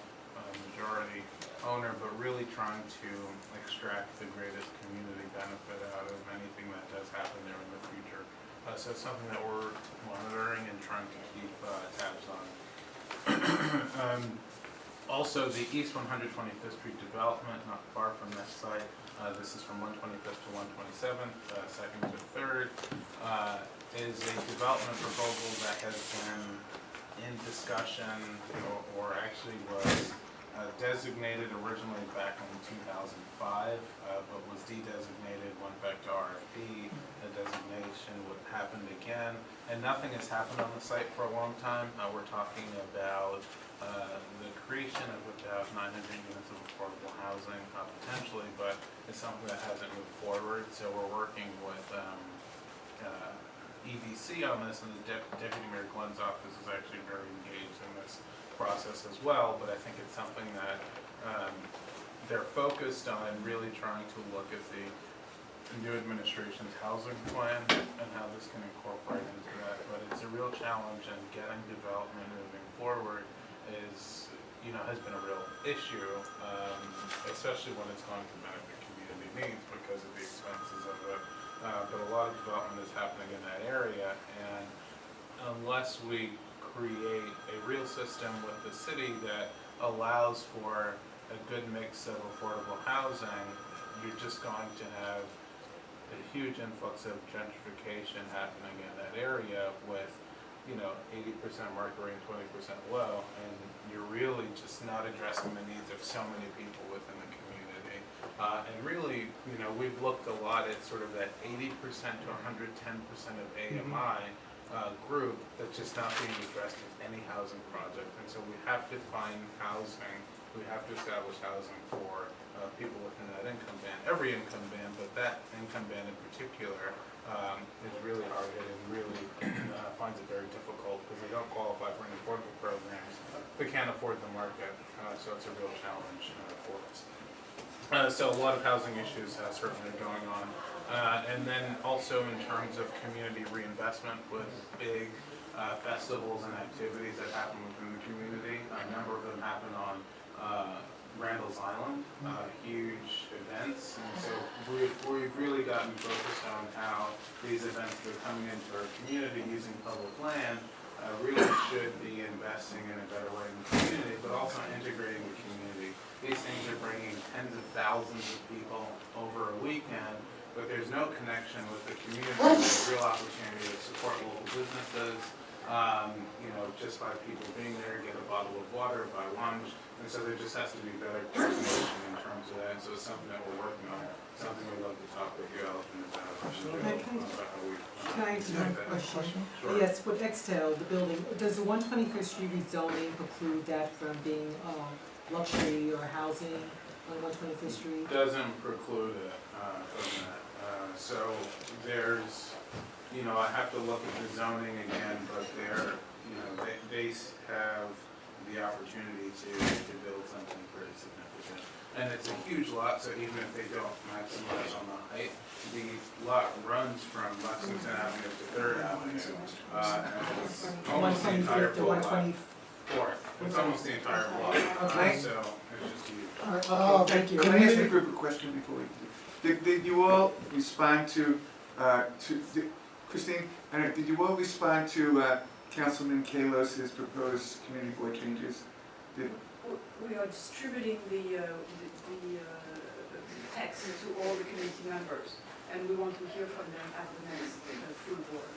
majority owner, but really trying to extract the greatest community benefit out of anything that does happen there in the future. So it's something that we're monitoring and trying to keep tabs on. Also, the East 125th Street development, not far from that site, this is from 125th to 127th, second to third, is a development proposal that has been in discussion, or actually was designated originally back in 2005, but was de-designated, went back to RFP. The designation would happen again, and nothing has happened on the site for a long time. We're talking about the creation of about 900 units of affordable housing, potentially, but it's something that hasn't moved forward. So we're working with EDC on this, and the Deputy Mayor Glenn's office is actually very engaged in this process as well, but I think it's something that they're focused on, really trying to look at the new administration's housing plan and how this can incorporate into that. But it's a real challenge, and getting development moving forward is, has been a real issue, especially when it's going to benefit community needs because of the expenses of it. But a lot of development is happening in that area, and unless we create a real system with the city that allows for a good mix of affordable housing, you're just going to have a huge influx of gentrification happening in that area with 80% market rate and 20% low, and you're really just not addressing the needs of so many people within the community. And really, we've looked a lot at sort of that 80% to 110% of AMI group that's just not being addressed with any housing project. And so we have to find housing, we have to establish housing for people within that income band, every income band, but that income band in particular is really hard hit and really finds it very difficult because they don't qualify for any affordable programs. They can't afford the market, so it's a real challenge for us. So a lot of housing issues certainly going on. And then also in terms of community reinvestment with big festivals and activities that happen within the community. A number of them happen on Randall's Island, huge events. And so we've really gotten focused on how these events that are coming into our community using public land really should be investing in a better way in the community, but also integrating the community. These things are bringing tens of thousands of people over a weekend, but there's no connection with the community. There's a real opportunity to support local businesses, just by people being there, get a bottle of water, buy lunch, and so there just has to be better coordination in terms of that. And so it's something that we're working on, something we'd love to talk with you about. Can I ask one question? Sure. Yes, with Extel, the building, does the 125th Street rezoning preclude that from being luxury or housing on 125th Street? Doesn't preclude it from that. So there's, I have to look at the zoning again, but they have the opportunity to build something pretty significant. And it's a huge lot, so even if they don't maximize on the height, the lot runs from Lexington Avenue to 3rd Avenue. And it's almost the entire block. 4th. It's almost the entire block. Okay. So it's just huge. Thank you. Can I ask you a quick question before we did you all respond to Christine, did you all respond to Councilman Kalos's proposed community board changes? We are distributing the text to all the committee members, and we want to hear from them at the next full board.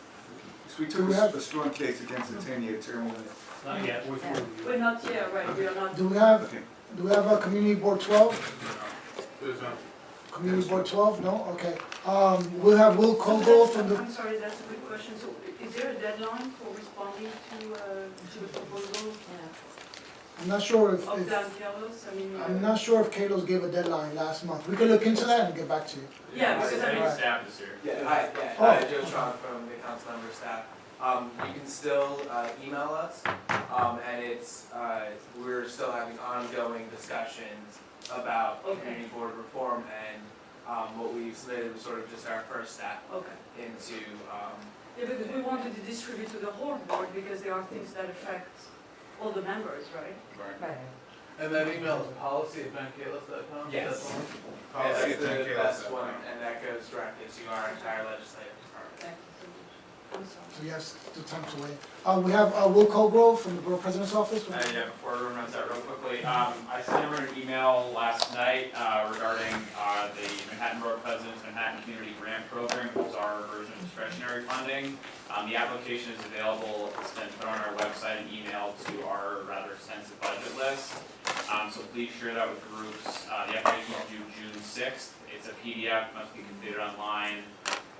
So we took a strong case against the 10-year term limit. Not yet. We're not yet, right, we are not. Do we have a community board 12? There's not. Community board 12? No? Okay. We'll have Will Kogel from the... I'm sorry, that's a good question. So is there a deadline for responding to the proposal? I'm not sure if, Of Dan Kellos, I mean. I'm not sure if Kalos gave a deadline last month. We can look into that and get back to you. Yeah, because I mean. Right. Staff is here. Yeah, hi, Oh. Joe Tron from the council member staff. You can still email us, and it's, we're still having ongoing discussions about community board reform, and what we've submitted was sort of just our first step into. Yeah, because we wanted to distribute to the whole board because there are things that affect all the members, right? Right. And that email is policy@benkalis.com? Yes. Policy That's the best one, and that goes directly to our entire legislative department. I'm sorry. So yes, the time to wait. We have Will Colgrove from the Borough President's Office. Yeah, before everyone runs out real quickly, I sent everyone an email last night regarding the Manhattan Borough President's Manhattan Community Grant Program, which is our version of discretionary funding. The application is available, it's been put on our website and emailed to our rather extensive budget list. So please share that with groups. The application is due June 6th. It's a PDF, must be completed online,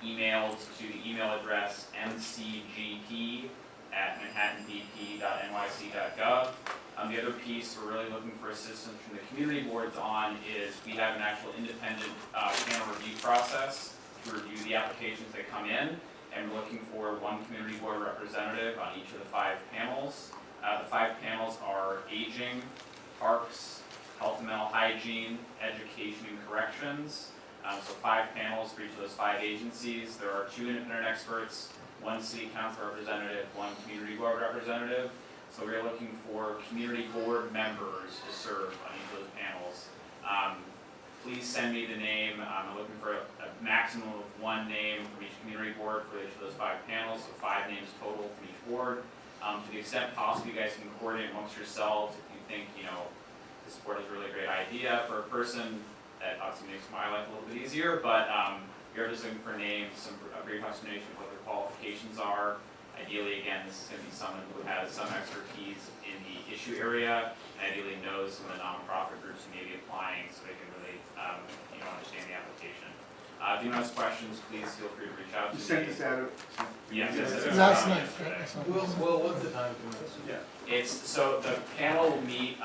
emailed to the email address mcgp@manhattanbp.nyc.gov. The other piece we're really looking for assistance from the community boards on is we have an actual independent panel review process to review the applications that come in, and we're looking for one community board representative on each of the 5 panels. The 5 panels are aging, parks, health and mental hygiene, education and corrections. So 5 panels for each of those 5 agencies. There are 2 independent experts, 1 city council representative, 1 community board representative. So we're looking for community board members to serve on each of those panels. Please send me the name. I'm looking for a maximum of 1 name from each community board for each of those 5 panels, so 5 names total from each board. To the extent possible, you guys can coordinate amongst yourselves if you think, this board has a really great idea for a person. That obviously makes my life a little bit easier, but you're just looking for names, a brief explanation of what their qualifications are. Ideally, again, this is going to be someone who has some expertise in the issue area, and ideally knows some of the nonprofit groups who may be applying, so they can really, understand the application. If anyone has questions, please feel free to reach out to me. You sent this out? Yes, Last night. Well, what's the time commitment? So the panel will meet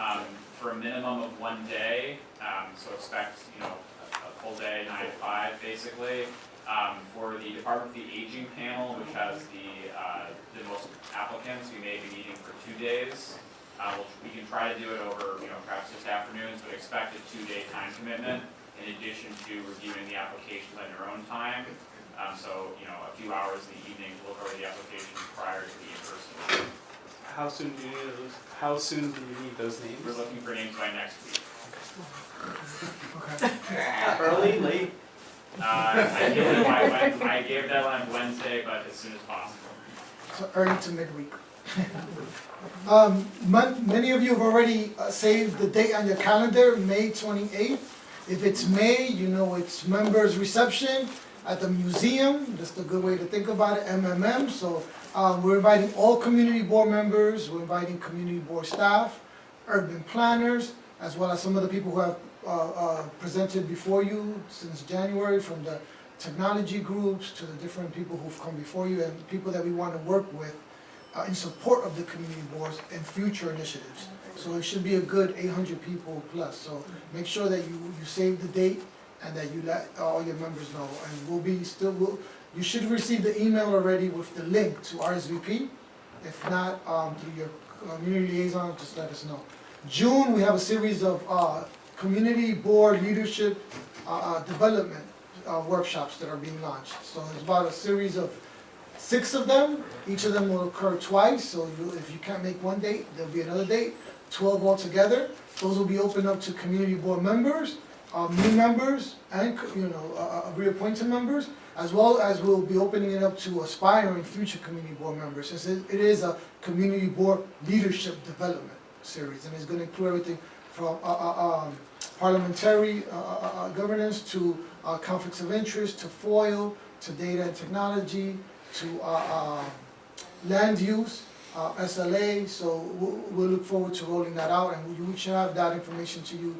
for a minimum of 1 day, so expect, a full day, 9 to 5, basically. For the Department of the Aging panel, which has the most applicants, we may be meeting for 2 days. We can try to do it over, perhaps just afternoons, but expect a 2-day time commitment in addition to reviewing the applications on your own time. So, a few hours in the evening to look over the applications prior to the in-person. How soon do you need those? How soon do you need those names? We're looking for names by next week. Early, late? I gave a deadline Wednesday, but as soon as possible. So early to midweek. Many of you have already saved the date on your calendar, May 28th. If it's May, it's members reception at the museum. That's a good way to think about it, MMM. So we're inviting all community board members, we're inviting community board staff, urban planners, as well as some of the people who have presented before you since January, from the technology groups to the different people who've come before you, and people that we want to work with in support of the community boards and future initiatives. So it should be a good 800 people plus. So make sure that you save the date and that you let all your members know. And you should receive the email already with the link to RSVP. If not, through your community liaison, just let us know. June, we have a series of community board leadership development workshops that are being launched. So there's about a series of 6 of them. Each of them will occur twice, so if you can't make one date, there'll be another date, 12 altogether. Those will be opened up to community board members, new members, and reappointed members, as well as we'll be opening it up to aspiring future community board members, since it is a community board leadership development series, and it's going to include everything from parliamentary governance to conflicts of interest, to FOIL, to data and technology, to land use, SLA. So we'll look forward to rolling that out, and we should have that information to you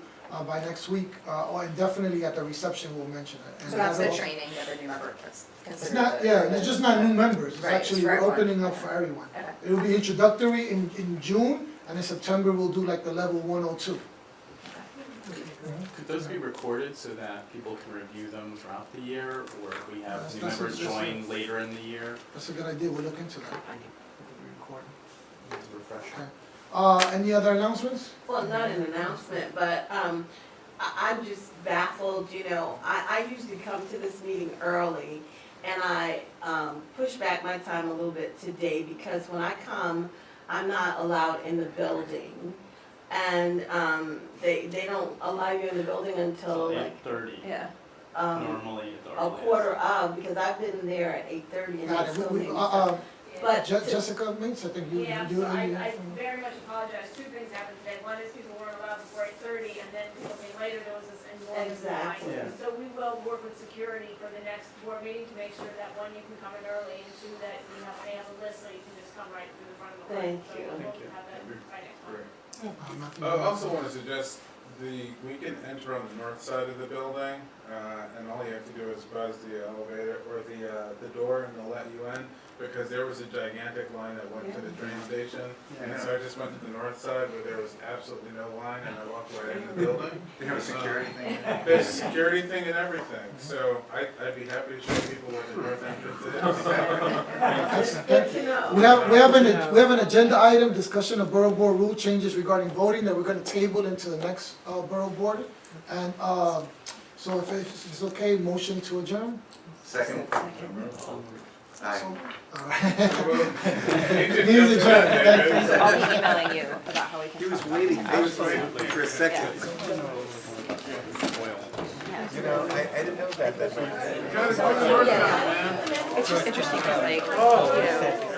by next week, and definitely at the reception we'll mention it. And So that's the training that a new member is it's considered. not, it's just not new members. It's Right, actually it's for we're everyone. opening up for everyone. Okay. It'll be introductory in June, And in September, we'll do like the level 102. Could those be recorded so that people can review them throughout the year, or if we have new That's- members that's- join later in the year? That's a good idea, we'll look into that. It's a refresher. Any other announcements? Well, not an announcement, but I'm just baffled, you know, I usually come to this meeting early, and I push back my time a little bit today, because when I come, I'm not allowed in the building. And they don't allow you in the building until like 8:30. Yeah. Normally at the a earliest. quarter of, because I've been there at 8:30 and Got they it. still We- make me we- stop. But Jessica Mintz, I think you Yeah, do. so I very much apologize. Two things happened today. One is people weren't allowed before 8:30, and then people came later, there was this enormous line. Exactly. So we will work with security for the next board meeting to make sure that, one, you can come in early, and two, that they have a list so you can just come right through the front of the line. Thank you. So we'll have that by next month. I also want to suggest we can enter on the north side of the building, and all you have to do is buzz the elevator or the door, and they'll let you in. Because there was a gigantic line that went to the train station, and so I just went to the north side where there was absolutely no line, and I walked right in the building. They have a security thing? There's a security thing and everything, so I'd be happy to show people where the north entrance is. We have an agenda item, discussion of Borough Board rule changes regarding voting that we're gonna table into the next Borough Board. And so if it's okay, motion to adjourn? Second? Aye. Meeting adjourned. Thank you. I'll be emailing you about how we can. He was waiting patiently for a second. You know, I didn't know that. Yeah. It's just interesting because like, you know,